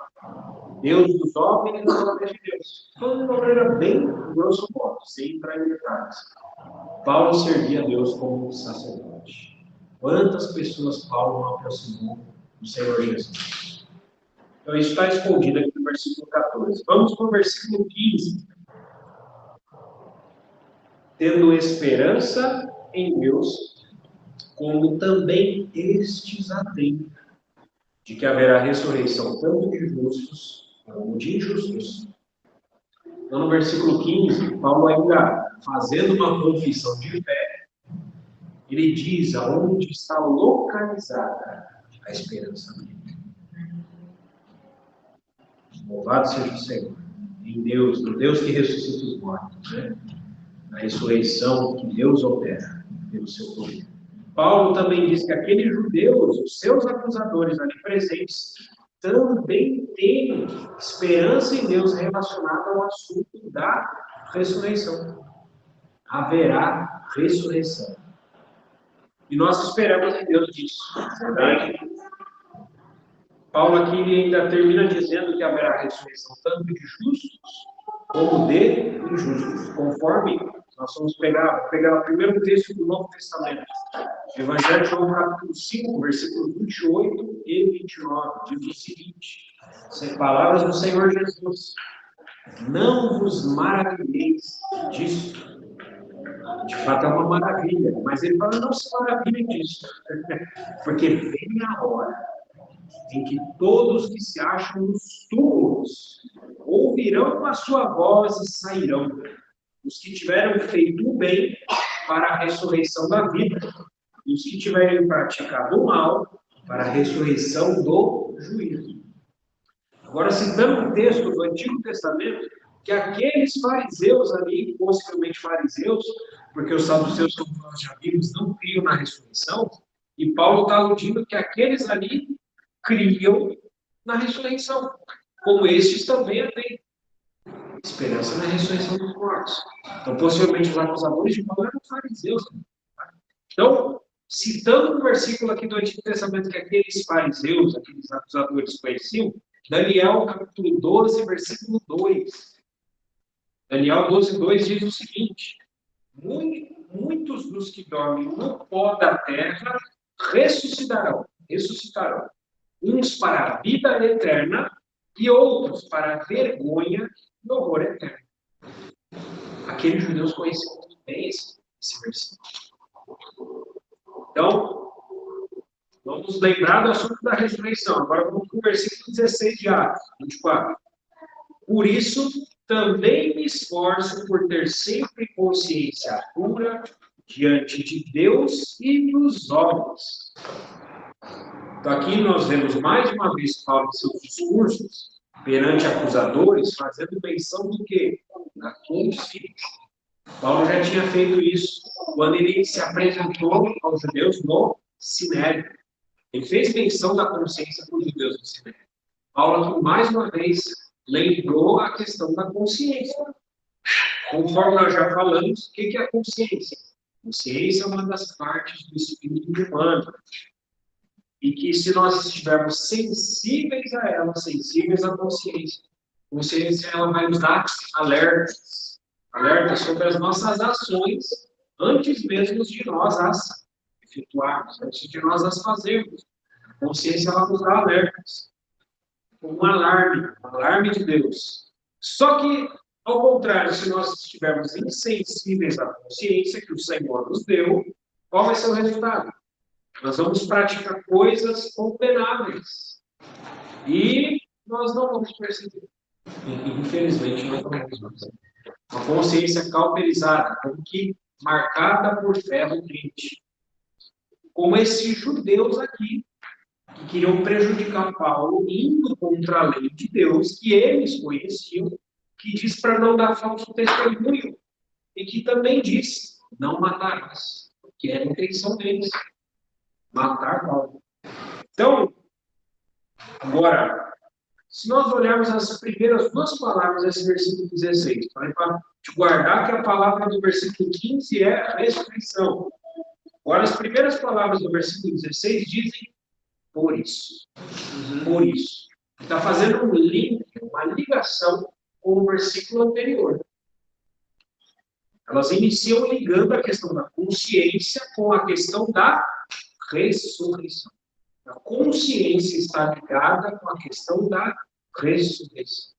Deus dos homens e os homens de Deus. Então, de uma maneira bem grosso modo, sem entrar em detalhes. Paulo servia a Deus como sacerdote. Quantas pessoas Paulo não aproximou do Senhor Jesus? Então, isso está escondido aqui no versículo 14. Vamos para o versículo 15. tendo esperança em Deus, como também estes a têm, de que haverá ressurreição tanto de justos como de injustos. Então, no versículo 15, Paulo ainda fazendo uma confissão de fé, ele diz aonde está localizada a esperança dele. Louvado seja o Senhor, em Deus, no Deus que ressuscita os mortos, né? Na ressurreição que Deus opera pelo seu poder. Paulo também diz que aqueles judeus, os seus acusadores ali presentes, também têm esperança em Deus relacionada ao assunto da ressurreição. Haverá ressurreição. E nós esperamos em Deus disso. Verdade? Paulo aqui ainda termina dizendo que haverá ressurreição tanto de justos como de injustos, conforme nós vamos pegar o primeiro texto do Novo Testamento, Evangelho de João, capítulo 5, versículos 28 e 29, diz o seguinte, são palavras do Senhor Jesus: não vos maravilheis disto. De fato é uma maravilha, mas ele fala, não se maravilhem disso, porque vem a hora em que todos que se acham nos túmulos ouvirão a sua voz e sairão, os que tiveram feito o bem para a ressurreição da vida, e os que tiverem praticado o mal para a ressurreição do juízo. Agora, citando um texto do Antigo Testamento, que aqueles fariseus ali, possivelmente fariseus, porque os saduceus são nós já vimos, não criam na ressurreição, e Paulo está aludindo que aqueles ali criam na ressurreição, como estes também têm esperança na ressurreição dos mortos. Então, possivelmente, os acusadores de Paulo eram fariseus. Então, citando um versículo aqui do Antigo Testamento que aqueles fariseus, aqueles acusadores conheciam, Daniel, capítulo 12, versículo 2. Daniel 12, 2 diz o seguinte: muitos dos que dormem no pó da terra ressuscitarão, uns para a vida eterna e outros para a vergonha e horror eterno. Aqueles judeus conheciam muito bem esse versículo. Então, vamos lembrar do assunto da ressurreição. Agora vamos para o versículo 16 de Atos 24. Por isso, também me esforço por ter sempre consciência pura diante de Deus e dos homens. Então, aqui nós vemos mais uma vez Paulo em seus discursos perante acusadores, fazendo menção do quê? Da consciência. Paulo já tinha feito isso quando ele se apresentou aos judeus no Sinédrio. Ele fez menção da consciência para os judeus no Sinédrio. Paulo aqui, mais uma vez, lembrou a questão da consciência. Conforme nós já falamos, o que é a consciência? A consciência é uma das partes do espírito humano. E que se nós estivermos sensíveis a ela, sensíveis à consciência, a consciência ela vai nos dar alertas sobre as nossas ações antes mesmo de nós as efetuarmos, antes de nós as fazermos. A consciência ela nos dá alertas, um alarme de Deus. Só que, ao contrário, se nós estivermos insensíveis à consciência que o Senhor nos deu, qual vai ser o resultado? Nós vamos praticar coisas condenáveis. E nós não vamos perceber. Infelizmente, nós não vamos perceber. Uma consciência cauterizada, como que marcada por ferro quente. Como esses judeus aqui, que queriam prejudicar Paulo, indo contra a lei de Deus, que eles conheciam, que diz para não dar falso testemunho. E que também diz, não matarás. Que era a intenção deles. Matar Paulo. Então, agora, se nós olharmos as primeiras duas palavras desse versículo 16, para te guardar que a palavra do versículo 15 é a ressurreição. Agora, as primeiras palavras do versículo 16 dizem por isso. Por isso. Está fazendo um link, uma ligação com o versículo anterior. Elas iniciam ligando a questão da consciência com a questão da ressurreição. A consciência está ligada com a questão da ressurreição.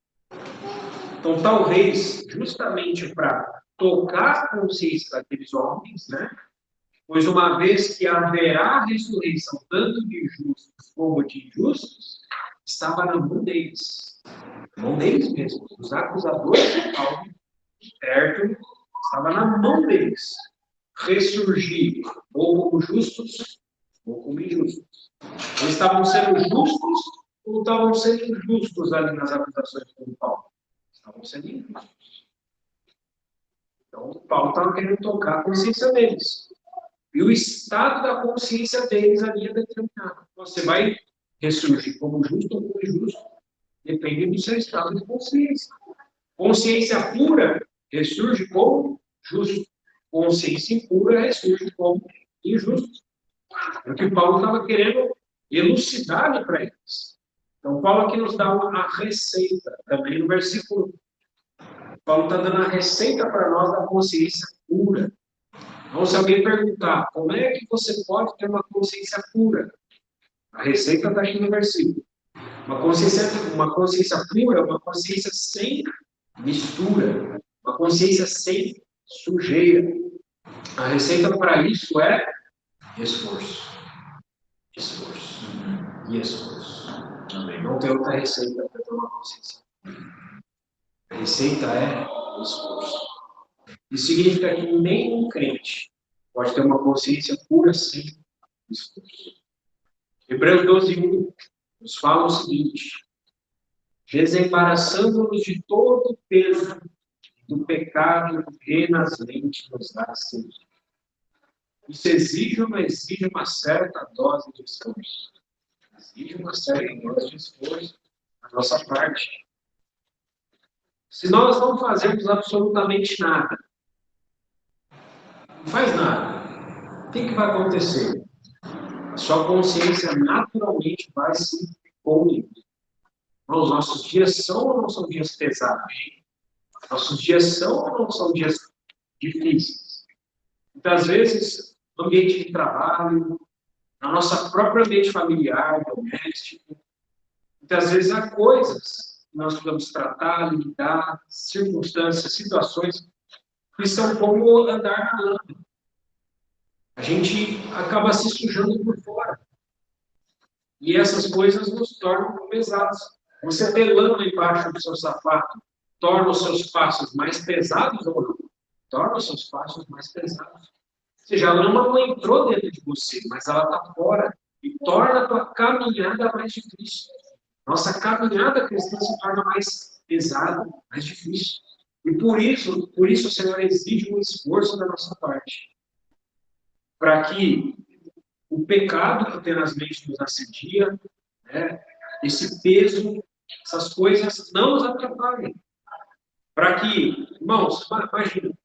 Então, talvez, justamente para tocar a consciência daqueles homens, né? Pois uma vez que haverá ressurreição tanto de justos como de injustos, estava na mão deles. Na mão deles mesmos. Os acusadores de Paulo, certo? Estava na mão deles. Ressurgir, ou como justos, ou como injustos. Eles estavam sendo justos ou estavam sendo injustos ali nas acusações de Paulo? Estavam sendo injustos. Então, Paulo estava querendo tocar a consciência deles. E o estado da consciência deles ali é determinado. Você vai ressurgir como justo ou como injusto, depende do seu estado de consciência. Consciência pura ressurge como justo. Consciência impura ressurge como injusto. É o que Paulo estava querendo elucidar para eles. Então, Paulo aqui nos dá uma receita, também no versículo. Paulo está dando a receita para nós da consciência pura. Então, se alguém perguntar, como é que você pode ter uma consciência pura? A receita está aqui no versículo. Uma consciência pura é uma consciência sem mistura, uma consciência sem sujeira. A receita para isso é esforço. Esforço. E esforço. Também não tem outra receita para ter uma consciência pura. A receita é esforço. Isso significa que nenhum crente pode ter uma consciência pura sem esforço. Hebreus 12:1 nos fala o seguinte: desembaraçando-nos de todo o peso do pecado que nas mentes nos dá sede. Isso exige uma certa dose de esforço. Exige uma certa dose de esforço da nossa parte. Se nós não fazemos absolutamente nada, não faz nada, o que vai acontecer? A sua consciência naturalmente vai se poluir. Os nossos dias são ou não são dias pesados? Nossos dias são ou não são dias difíceis? Muitas vezes, no ambiente de trabalho, na nossa própria ambiente familiar, doméstico, muitas vezes há coisas que nós podemos tratar, lidar, circunstâncias, situações que são como andar na lama. A gente acaba se sujando por fora. E essas coisas nos tornam pesadas. Você ter lama embaixo do seu sapato torna os seus passos mais pesados ou não? Torna os seus passos mais pesados. Ou seja, a lama não entrou dentro de você, mas ela está fora e torna a tua caminhada mais difícil. Nossa caminhada cristã se torna mais pesada, mais difícil. E por isso o Senhor exige um esforço da nossa parte. Para que o pecado que tenazmente nos assedia, né, esse peso, essas coisas não nos atrapalhem. Para que, irmãos, imagina, o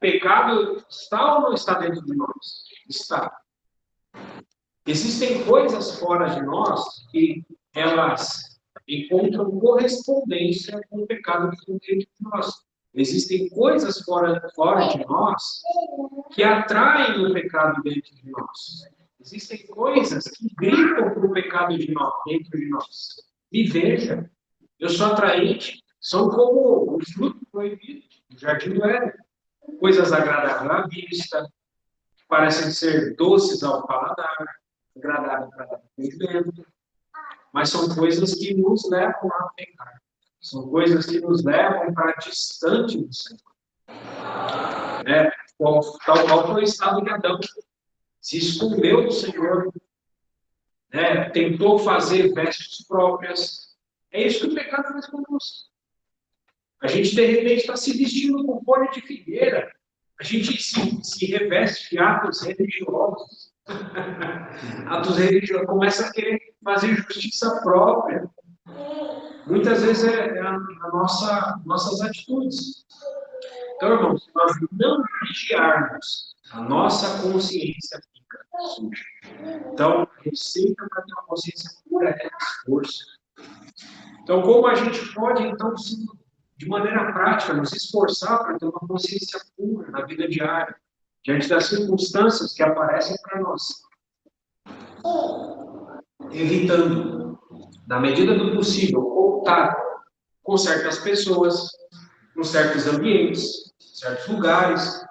pecado está ou não está dentro de nós? Está. Existem coisas fora de nós que elas encontram correspondência com o pecado que está dentro de nós. Existem coisas fora de nós que atraem o pecado dentro de nós. Existem coisas que gritam para o pecado dentro de nós. Me veja, eu sou atraente. São como o fruto proibido do jardim do Éden. Coisas agradáveis à vista, que parecem ser doces ao paladar, agradáveis para o entendimento, mas são coisas que nos levam a pecar. São coisas que nos levam para distante do Senhor. Tal qual foi o estado de Adão. Se escondeu do Senhor, tentou fazer vestes próprias. É isso que o pecado faz conosco. A gente, de repente, está se vestindo com folha de figueira. A gente se reveste de atos religiosos. Atos religiosos. Começa a querer fazer justiça própria. Muitas vezes é nossas atitudes. Então, irmãos, se nós não vigiarmos, a nossa consciência fica suja. Então, a receita para ter uma consciência pura é esforço. Então, como a gente pode, então, de maneira prática, nos esforçar para ter uma consciência pura na vida diária, diante das circunstâncias que aparecem para nós? Evitando, na medida do possível, contato com certas pessoas, com certos ambientes, certos lugares.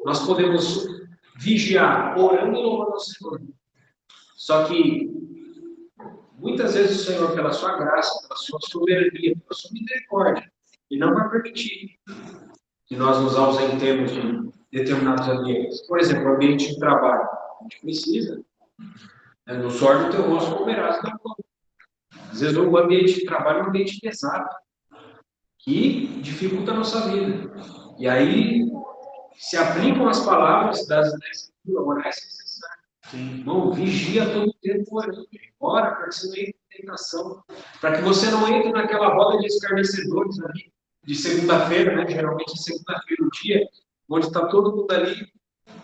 Nós podemos vigiar, orando e louvando ao Senhor. Só que, muitas vezes o Senhor, pela sua graça, pela sua soberania, pela sua misericórdia, Ele não vai permitir que nós nos ausentemos de determinados ambientes. Por exemplo, o ambiente de trabalho. A gente precisa. No suor do teu rosto comerás da boca. Às vezes o ambiente de trabalho é um ambiente pesado, que dificulta a nossa vida. E aí se aplicam as palavras da Escritura, orar sem cessar. Irmão, vigia todo o tempo orando. Ora, para que você não entre em tentação. Para que você não entre naquela roda de escarnecedores ali, de segunda-feira, né? Geralmente segunda-feira, o dia, onde está todo mundo ali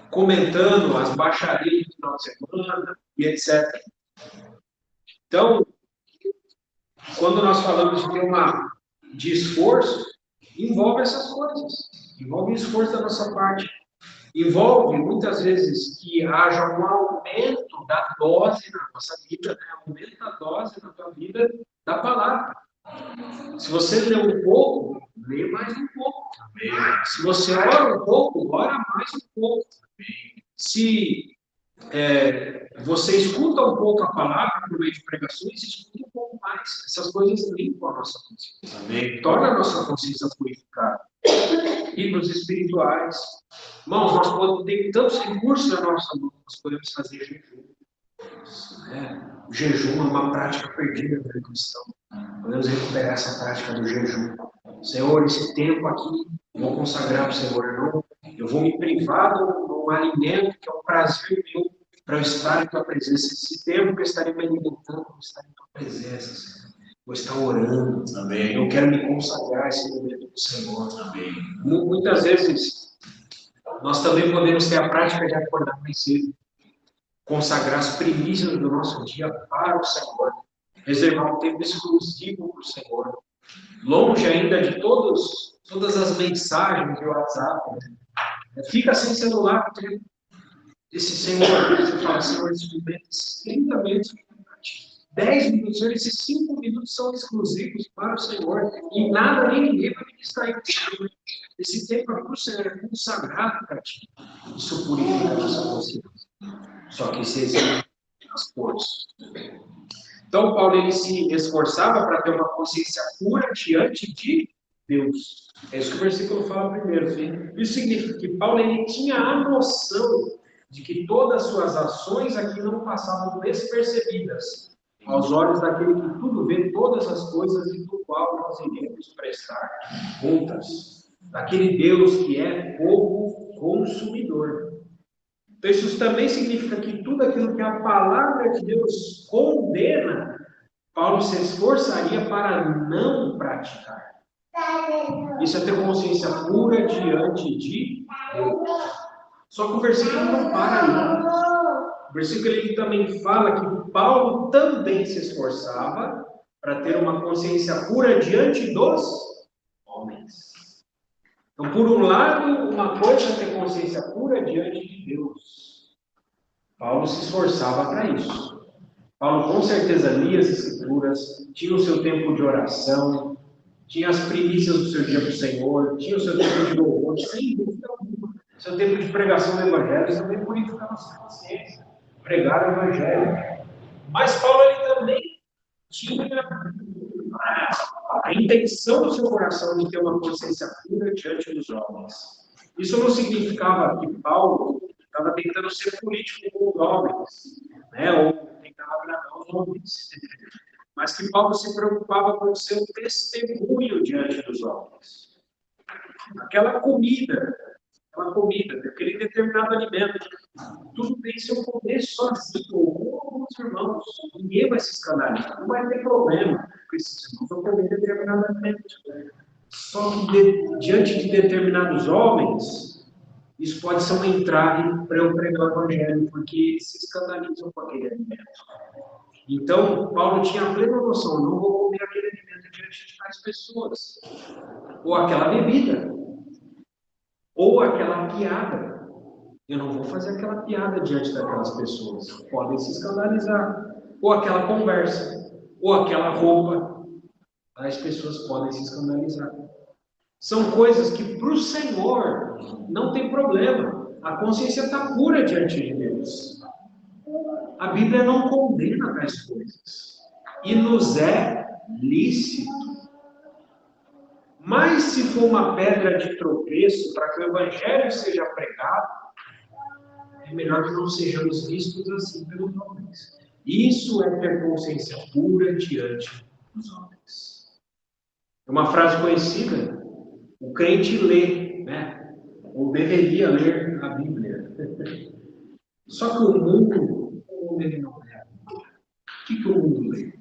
comentando as baixarias do final de semana e etc. Então, quando nós falamos de ter de esforço, envolve essas coisas. Envolve esforço da nossa parte. Envolve, muitas vezes, que haja um aumento da dose na nossa vida, né? Aumenta a dose na tua vida da palavra. Se você lê um pouco, lê mais um pouco. Se você ora um pouco, ora mais um pouco. Se você escuta um pouco a palavra por meio de pregações, escuta um pouco mais. Essas coisas limpam a nossa consciência. Amém. Torna a nossa consciência purificada. Livros espirituais. Irmãos, nós podemos ter tantos recursos na nossa mão, nós podemos fazer jejum. O jejum é uma prática perdida para o cristão. Podemos recuperar essa prática do jejum. Senhor, esse tempo aqui, eu vou consagrar para o Senhor. Eu vou me privar de um alimento que é um prazer meu para eu estar em tua presença. Esse tempo que eu estarei me alimentando, vou estar em tua presença, Senhor. Vou estar orando. Amém. Eu quero me consagrar a esse momento do Senhor. Amém. Muitas vezes, nós também podemos ter a prática de acordar mais cedo. Consagrar as primícias do nosso dia para o Senhor. Reservar um tempo exclusivo para o Senhor. Longe ainda de todas as mensagens de WhatsApp. Né? Fica sem celular, porque esse Senhor, você fala, Senhor, esses 30 minutos, 10 minutos, esses 5 minutos são exclusivos para o Senhor. E nada nem ninguém vai me distrair com o Senhor. Esse tempo é para o Senhor, é consagrado para ti. Isso purifica a nossa consciência. Só que se exige as forças. Então, Paulo ele se esforçava para ter uma consciência pura diante de Deus. É isso que o versículo fala primeiro. Filho. Isso significa que Paulo ele tinha a noção de que todas as suas ações aqui não passavam despercebidas aos olhos daquele que tudo vê, todas as coisas e do qual nós iremos prestar contas. Daquele Deus que é fogo consumidor. Então, isso também significa que tudo aquilo que a palavra de Deus condena, Paulo se esforçaria para não praticar. Isso é ter consciência pura diante de Deus. Só que o versículo não para aí. O versículo ele também fala que Paulo também se esforçava para ter uma consciência pura diante dos homens. Então, por um lado, uma coisa é ter consciência pura diante de Deus. Paulo se esforçava para isso. Paulo com certeza lia as Escrituras, tinha o seu tempo de oração, tinha as primícias do seu dia para o Senhor, tinha o seu tempo de louvor, sem dúvida alguma. Seu tempo de pregação do Evangelho também purifica a nossa consciência. Pregar o Evangelho. Mas Paulo ele também tinha a intenção do seu coração de ter uma consciência pura diante dos homens. Isso não significava que Paulo estava tentando ser político com os homens, né? Ou tentava agradar os homens. Mas que Paulo se preocupava com o seu testemunho diante dos homens. Aquela comida, aquele determinado alimento, tudo tem seu poder sozinho, ou com os irmãos. Ninguém vai se escandalizar, não vai ter problema com esses irmãos, vão comer determinado alimento. Só que diante de determinados homens, isso pode ser uma entrave para eu pregar o Evangelho, porque eles se escandalizam com aquele alimento. Então, Paulo tinha a plena noção, não vou comer aquele alimento diante de tais pessoas, ou aquela bebida, ou aquela piada. Eu não vou fazer aquela piada diante daquelas pessoas. Podem se escandalizar. Ou aquela conversa. Ou aquela roupa. As pessoas podem se escandalizar. São coisas que para o Senhor não tem problema. A consciência está pura diante de Deus. A Bíblia não condena tais coisas. E nos é lícito. Mas se for uma pedra de tropeço para que o Evangelho seja pregado, é melhor que não sejamos vistos assim pelos homens. Isso é ter consciência pura diante dos homens. É uma frase conhecida. O crente lê, né? Ou deveria ler a Bíblia. Só que o mundo ele não lê. O que o mundo lê?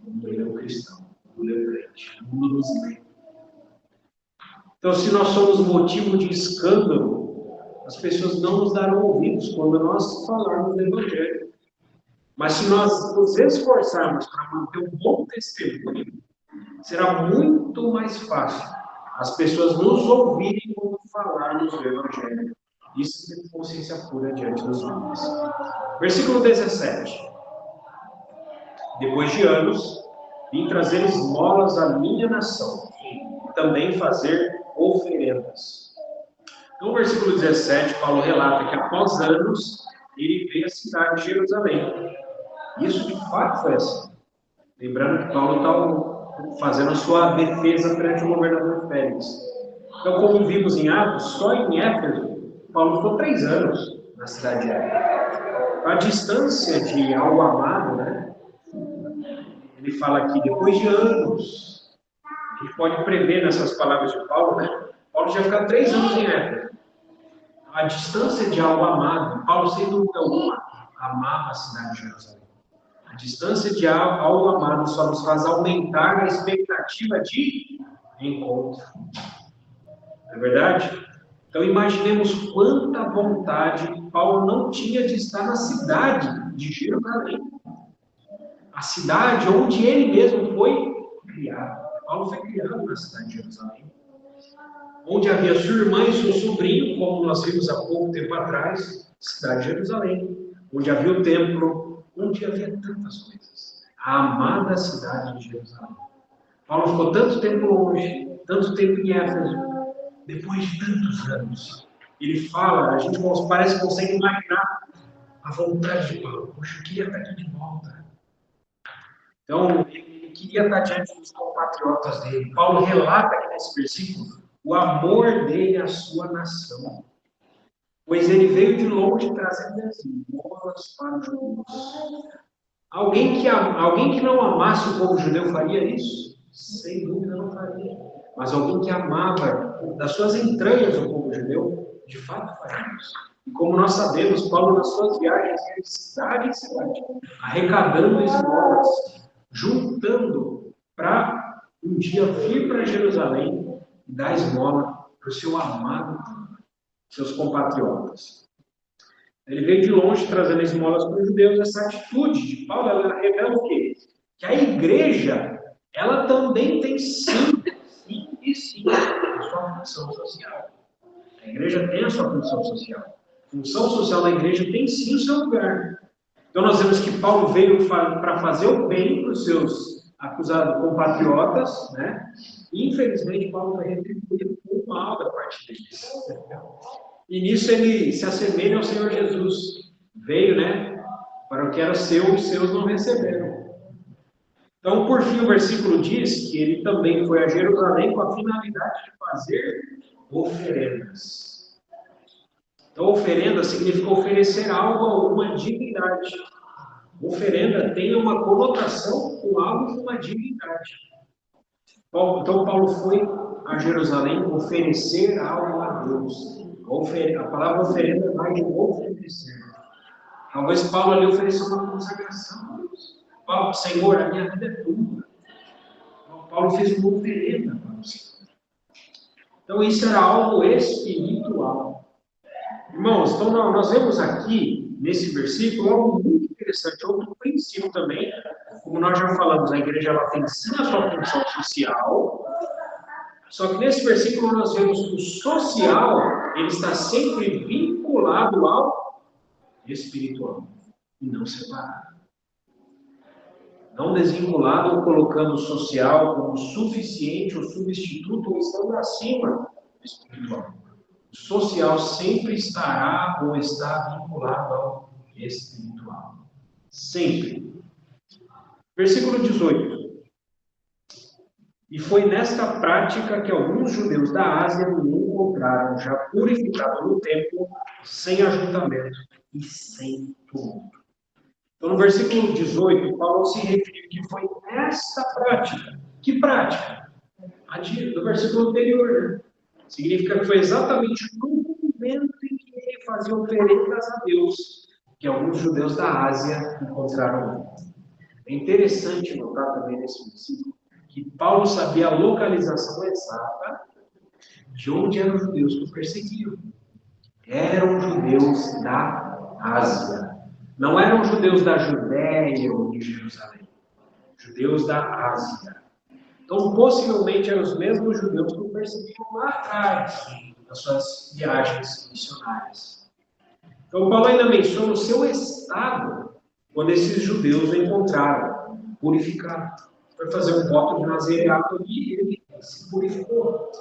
O mundo lê o cristão, o mundo lê o crente, o mundo nos lê. Então, se nós somos motivo de escândalo, as pessoas não nos darão ouvidos quando nós falarmos do Evangelho. Mas se nós nos esforçarmos para manter um bom testemunho, será muito mais fácil as pessoas nos ouvirem quando falarmos do Evangelho. Isso é consciência pura diante dos homens. Versículo 17. Depois de anos, vim trazer esmolas à minha nação, e também fazer oferendas. No versículo 17, Paulo relata que após anos, ele veio à cidade de Jerusalém. Isso de fato foi assim. Lembrando que Paulo está fazendo a sua defesa perante o governador Félix. Então, como vimos em Atos, só em Éfeso, Paulo ficou 3 anos na cidade de Éfeso. A distância de algo amado, né? Ele fala aqui, depois de anos, a gente pode prever nessas palavras de Paulo, né? Paulo já ficou 3 anos em Éfeso. A distância de algo amado, Paulo, sem dúvida alguma, amava a cidade de Jerusalém. A distância de algo amado só nos faz aumentar a expectativa de encontro. Não é verdade? Então imaginemos quanta vontade Paulo não tinha de estar na cidade de Jerusalém. A cidade onde ele mesmo foi criado. Paulo foi criado na cidade de Jerusalém. Onde havia sua irmã e seu sobrinho, como nós vimos há pouco tempo atrás, cidade de Jerusalém. Onde havia o templo, onde havia tantas coisas. A amada cidade de Jerusalém. Paulo ficou tanto tempo longe, tanto tempo em Éfeso, depois de tantos anos. Ele fala, a gente parece que consegue imaginar a vontade de Paulo. Poxa, eu queria estar aqui de volta. Então, ele queria estar diante dos compatriotas dele. Paulo relata aqui nesse versículo o amor dele à sua nação. Pois ele veio de longe trazendo as esmolas para os judeus. Alguém que não amasse o povo judeu faria isso? Sem dúvida não faria. Mas alguém que amava das suas entranhas o povo judeu, de fato faria isso. E como nós sabemos, Paulo nas suas viagens ia de cidade em cidade, arrecadando esmolas, juntando para um dia vir para Jerusalém e dar esmola para o seu amado, seus compatriotas. Ele veio de longe trazendo esmolas para os judeus. Essa atitude de Paulo, ela revela o quê? Que a igreja, ela também tem sim a sua função social. A igreja tem a sua função social. A função social da igreja tem sim o seu lugar. Então nós vemos que Paulo veio para fazer o bem para os seus acusados compatriotas, né? E infelizmente Paulo foi retribuído com o mal da parte deles. E nisso ele se assemelha ao Senhor Jesus. Veio, né? Para o que era seu, os seus não receberam. Então, por fim, o versículo diz que ele também foi a Jerusalém com a finalidade de fazer oferendas. Então, oferenda significa oferecer algo a uma dignidade. Oferenda tem uma conotação com algo de uma dignidade. Então, Paulo foi a Jerusalém oferecer algo a Deus. A palavra oferenda é mais de oferecer. Talvez Paulo ali ofereceu uma consagração a Deus. Paulo, Senhor, a minha vida é tua. Paulo fez uma oferenda para o Senhor. Então, isso era algo espiritual. Irmãos, então nós vemos aqui, nesse versículo, algo muito interessante, outro princípio também. Como nós já falamos, a igreja ela tem sim a sua função social, só que nesse versículo nós vemos que o social, ele está sempre vinculado ao espiritual, e não separado. Não desvinculado ou colocando o social como suficiente ou substituto ou estando acima do espiritual. O social sempre estará ou está vinculado ao espiritual. Sempre. Versículo 18. E foi nesta prática que alguns judeus da Ásia me encontraram, já purificado no templo, sem ajuntamento e sem tumulto. Então, no versículo 18, Paulo se refere que foi nesta prática. Que prática? A do versículo anterior, né? Significa que foi exatamente no momento em que ele fazia oferendas a Deus que alguns judeus da Ásia encontraram. É interessante notar também nesse versículo que Paulo sabia a localização exata de onde eram os judeus que o perseguiam. Eram judeus da Ásia. Não eram judeus da Judéia ou de Jerusalém. Judeus da Ásia. Então, possivelmente, eram os mesmos judeus que o perseguiam lá atrás, nas suas viagens missionárias. Então, Paulo ainda menciona o seu estado quando esses judeus o encontraram, purificado. Foi fazer um voto de nazereato e ele se purificou.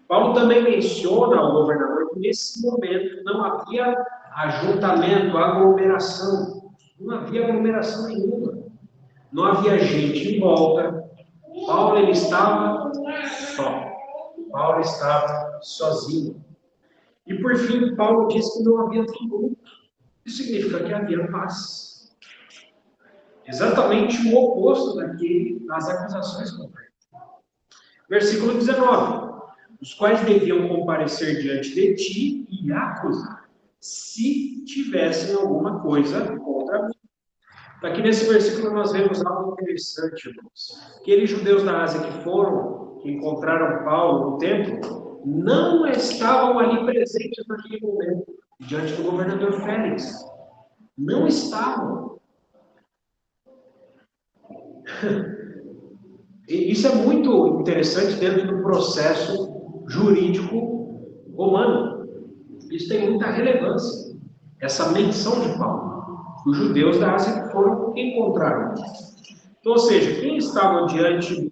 Paulo também menciona ao governador que nesse momento não havia ajuntamento, aglomeração. Não havia aglomeração nenhuma. Não havia gente em volta. Paulo ele estava só. Paulo estava sozinho. E por fim, Paulo diz que não havia tumulto. Isso significa que havia paz. Exatamente o oposto das acusações contra ele. Versículo 19. Os quais deviam comparecer diante de ti e acusar, se tivessem alguma coisa contra mim. Aqui nesse versículo nós vemos algo interessante, irmãos. Aqueles judeus da Ásia que encontraram Paulo no templo, não estavam ali presentes naquele momento, diante do governador Félix. Não estavam. Isso é muito interessante dentro do processo jurídico romano. Isso tem muita relevância, essa menção de Paulo. Os judeus da Ásia foram que encontraram. Então, ou seja, quem estava diante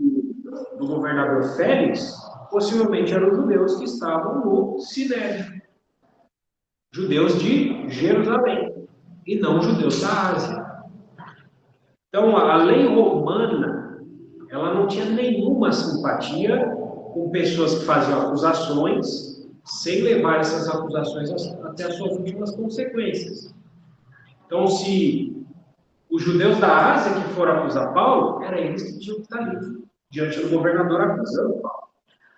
do governador Félix, possivelmente eram os judeus que estavam no Sinédrio. Judeus de Jerusalém, e não judeus da Ásia. Então, a lei romana, ela não tinha nenhuma simpatia com pessoas que faziam acusações sem levar essas acusações até as suas últimas consequências. Então, se os judeus da Ásia que foram acusar Paulo, era eles que tinham que estar ali, diante do governador acusando Paulo.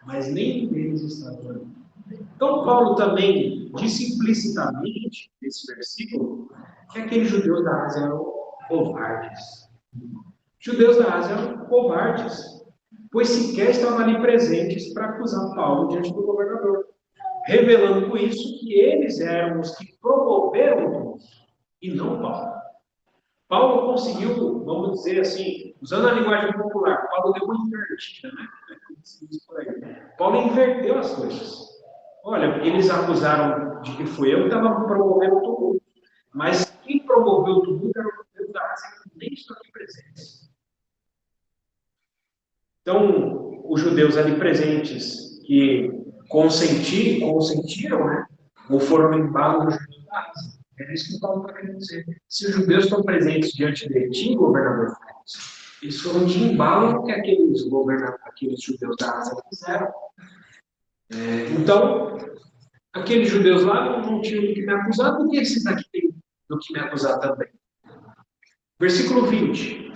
Mas nenhum deles estava ali. Então, Paulo também disse implicitamente, nesse versículo, que aqueles judeus da Ásia eram covardes. Judeus da Ásia eram covardes, pois sequer estavam ali presentes para acusar Paulo diante do governador, revelando com isso que eles eram os que promoveram o tumulto, e não Paulo. Paulo conseguiu, vamos dizer assim, usando a linguagem popular, Paulo deu uma invertida, né? Paulo inverteu as coisas. Olha, eles acusaram de que foi eu que estava promovendo o tumulto, mas quem promoveu o tumulto era o judeu da Ásia, que nem estão aqui presentes. Então, os judeus ali presentes que consentiram, né? Ou foram no embalo dos judeus da Ásia. É isso que Paulo está querendo dizer. Se os judeus estão presentes diante de ti, governador Félix, eles foram de embalo que aqueles judeus da Ásia fizeram. Então, aqueles judeus lá não tinham do que me acusar, porque esses daqui têm do que me acusar também. Versículo 20.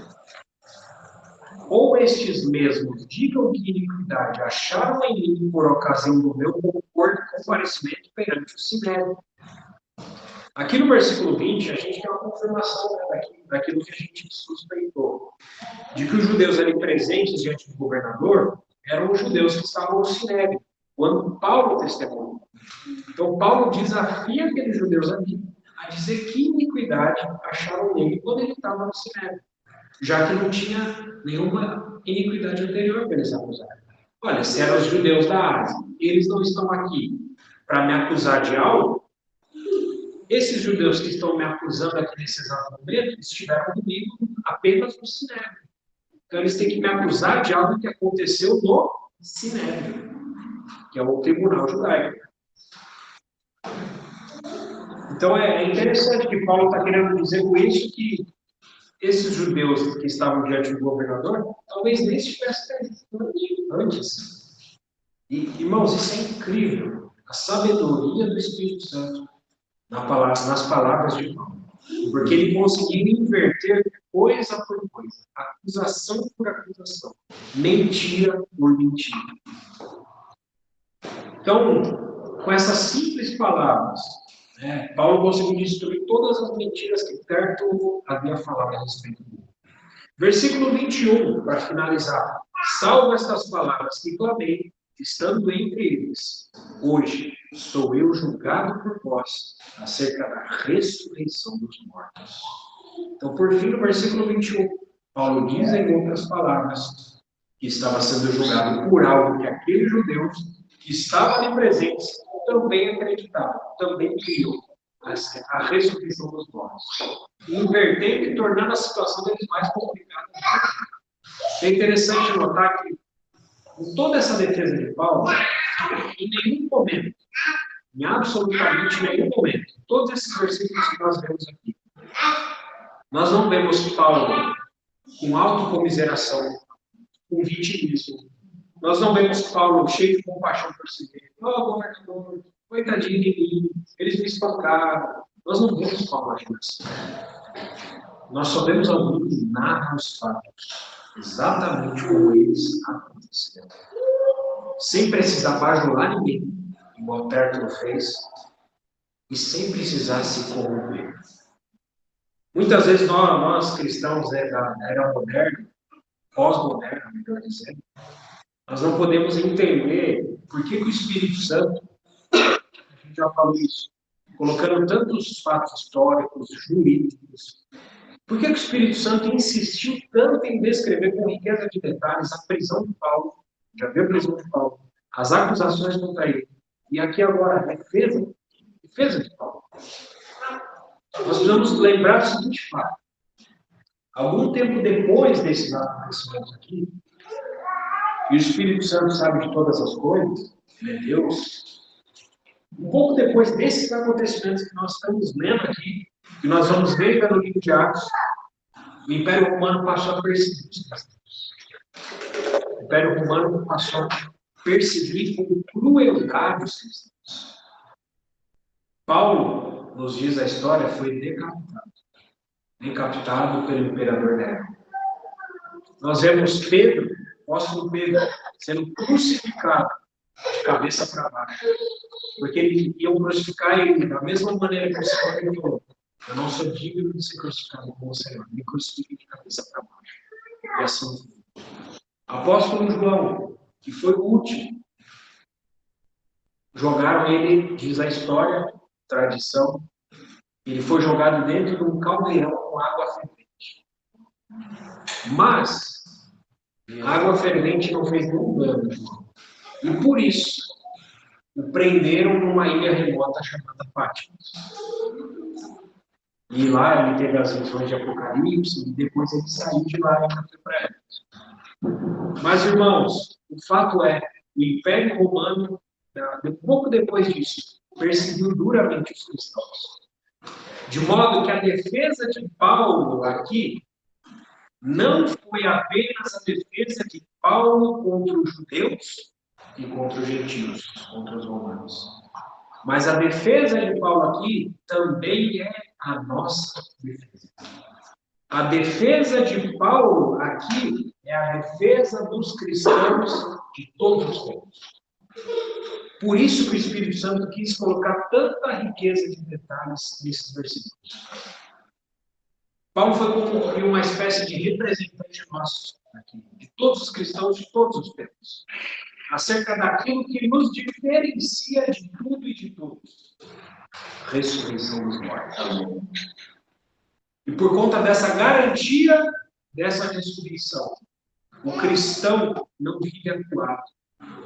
Ou estes mesmos digam que iniquidade acharam em mim por ocasião do meu comparecimento perante o Sinédrio. Aqui no versículo 20, a gente tem uma confirmação, né, daquilo que a gente suspeitou. De que os judeus ali presentes diante do governador eram os judeus que estavam no Sinédrio, quando Paulo testemunhou. Então, Paulo desafia aqueles judeus ali a dizer que iniquidade acharam nele quando ele estava no Sinédrio, já que não tinha nenhuma iniquidade anterior para eles acusarem. Olha, se eram os judeus da Ásia, eles não estão aqui para me acusar de algo, esses judeus que estão me acusando aqui nesse exato momento estiveram comigo apenas no Sinédrio. Então, eles têm que me acusar de algo que aconteceu no Sinédrio, que é o tribunal judaico. Então, é interessante que Paulo está querendo dizer com isso que esses judeus que estavam diante do governador, talvez nem estivessem antes. E, irmãos, isso é incrível. A sabedoria do Espírito Santo nas palavras de Paulo. Porque ele conseguiu inverter coisa por coisa, acusação por acusação, mentira por mentira. Então, com essas simples palavras, Paulo conseguiu destruir todas as mentiras que Tértulo havia falado a respeito dele. Versículo 21, para finalizar. Salvo estas palavras que clamei, estando entre eles, hoje sou eu julgado por vós acerca da ressurreição dos mortos. Então, por fim, no versículo 21, Paulo diz em outras palavras que estava sendo julgado por algo que aqueles judeus que estavam ali presentes também acreditavam, também criam a ressurreição dos mortos, invertendo e tornando a situação deles mais complicada. É interessante notar que, com toda essa defesa de Paulo, em nenhum momento, em absolutamente nenhum momento, todos esses versículos que nós vemos aqui, nós não vemos Paulo com autocomiseração, com vitimismo. Nós não vemos Paulo cheio de compaixão por si mesmo. Oh, governador, coitadinho de mim, eles me espancaram. Nós não vemos Paulo agindo assim. Nós só vemos alguém que narra os fatos, exatamente como eles aconteceram. Sem precisar bajular ninguém, igual Tértulo fez, e sem precisar se corromper. Muitas vezes nós cristãos da era moderna, pós-moderna, melhor dizendo, nós não podemos entender por que o Espírito Santo, a gente já falou isso, colocando tantos fatos históricos, jurídicos, por que o Espírito Santo insistiu tanto em descrever com riqueza de detalhes a prisão de Paulo, já viu a prisão de Paulo, as acusações contra ele, e aqui agora a defesa de Paulo. Nós precisamos lembrar do seguinte fato. Algum tempo depois desses acontecimentos aqui, e o Espírito Santo sabe de todas as coisas, ele é Deus. Um pouco depois desses acontecimentos que nós estamos lendo aqui, que nós vamos ver pelo livro de Atos, o Império Romano passou a perseguir os cristãos. O Império Romano passou a perseguir com crueldade os cristãos. Paulo, nos diz a história, foi decapitado pelo imperador Nero. Nós vemos Pedro, o apóstolo Pedro, sendo crucificado de cabeça para baixo, porque eles iam crucificar ele da mesma maneira que o Senhor ele falou: eu não sou digno de ser crucificado como o Senhor, me crucifique de cabeça para baixo. E assim foi. Apóstolo João, que foi o último, jogaram ele, diz a história, tradição, ele foi jogado dentro de um caldeirão com água fervente. Mas a água fervente não fez nenhum dano, João. E por isso, o prenderam numa ilha remota chamada Patmos. E lá ele teve as visões de Apocalipse, e depois ele saiu de lá e foi para Éfeso. Mas, irmãos, o fato é, o Império Romano, pouco depois disso, perseguiu duramente os cristãos. De modo que a defesa de Paulo aqui não foi apenas a defesa de Paulo contra os judeus e contra os gentios, contra os romanos. Mas a defesa de Paulo aqui também é a nossa defesa. A defesa de Paulo aqui é a defesa dos cristãos de todos os tempos. Por isso que o Espírito Santo quis colocar tanta riqueza de detalhes nesses versículos. Paulo foi como uma espécie de representante nosso aqui, de todos os cristãos de todos os tempos, acerca daquilo que nos diferencia de tudo e de todos: a ressurreição dos mortos. E por conta dessa garantia dessa ressurreição, o cristão não vive acuado.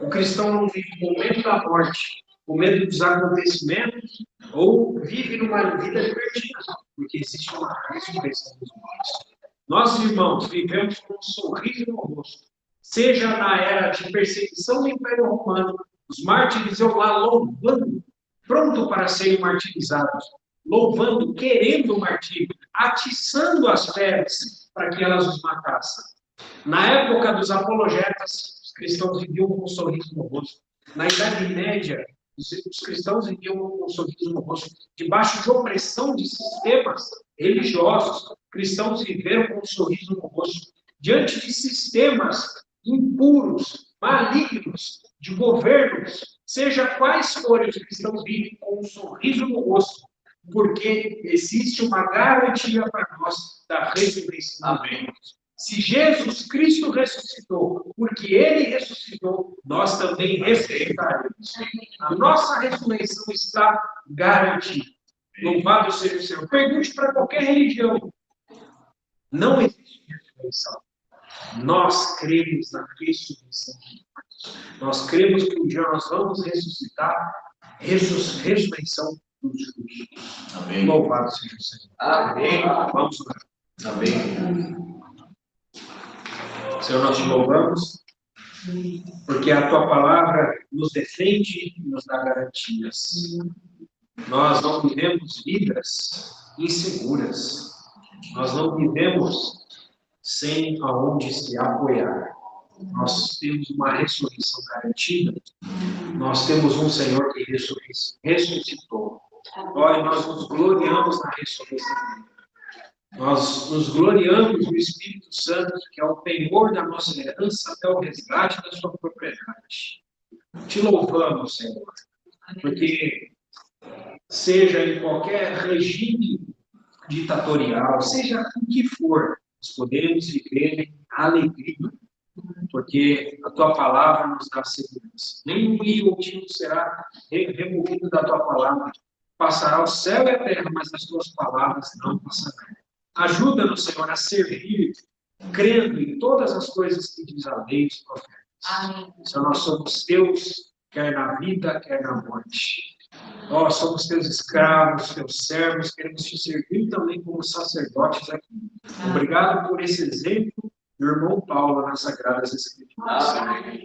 O cristão não vive com medo da morte, com medo dos acontecimentos, ou vive numa vida divertida, porque existe uma ressurreição dos mortos. Nós, irmãos, vivemos com um sorriso no rosto. Seja na era de perseguição do Império Romano, os mártires eu lá louvando, pronto para serem martirizados, louvando, querendo o martírio, atiçando as feras para que elas os matassem. Na época dos apologetas, os cristãos viviam com um sorriso no rosto. Na Idade Média, os cristãos viviam com um sorriso no rosto. Debaixo de opressão de sistemas religiosos, cristãos viveram com um sorriso no rosto. Diante de sistemas impuros, malignos, de governos, seja quais forem, os cristãos vivem com um sorriso no rosto, porque existe uma garantia para nós da ressurreição. Amém. Se Jesus Cristo ressuscitou, porque Ele ressuscitou, nós também ressuscitaremos. A nossa ressurreição está garantida. Louvado seja o Senhor. Pergunte para qualquer religião. Não existe ressurreição. Nós cremos na ressurreição de Cristo. Nós cremos que um dia nós vamos ressuscitar. Ressurreição dos justos. Amém. Louvado seja o Senhor. Amém. Vamos lá. Amém. Senhor, nós te louvamos, porque a tua palavra nos defende e nos dá garantias. Nós não vivemos vidas inseguras. Nós não vivemos sem aonde se apoiar. Nós temos uma ressurreição garantida. Nós temos um Senhor que ressuscitou. Olha, nós nos gloriamos na ressurreição dele. Nós nos gloriamos no Espírito Santo, que é o penhor da nossa herança até o resgate da sua propriedade. Te louvamos, Senhor, porque seja em qualquer regime ditatorial, seja o que for, nós podemos viver em alegria, porque a tua palavra nos dá segurança. Nenhum motivo será removido da tua palavra. Passará o céu e a terra, mas as tuas palavras não passarão. Ajuda-nos, Senhor, a servir, crendo em todas as coisas que diz a lei e os profetas. Senhor, nós somos teus, quer na vida, quer na morte. Nós somos teus escravos, teus servos, queremos te servir também como sacerdotes aqui. Obrigado por esse exemplo do irmão Paulo nas Sagradas Escrituras.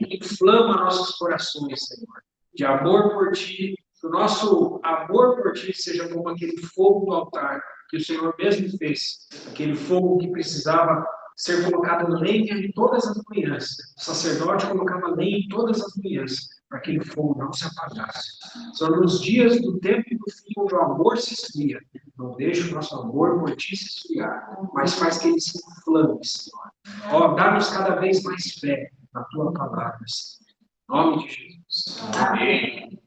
Inflama nossos corações, Senhor, de amor por ti, que o nosso amor por ti seja como aquele fogo do altar que o Senhor mesmo fez, aquele fogo que precisava ser colocado lenha em todas as manhãs. O sacerdote colocava lenha em todas as manhãs, para que aquele fogo não se apagasse. São nos dias do tempo e do fim, onde o amor se esfria. Não deixe o nosso amor por ti se esfriar, mas faz que ele se inflame, Senhor. Ó, dá-nos cada vez mais fé na tua palavra, Senhor. Em nome de Jesus. Amém.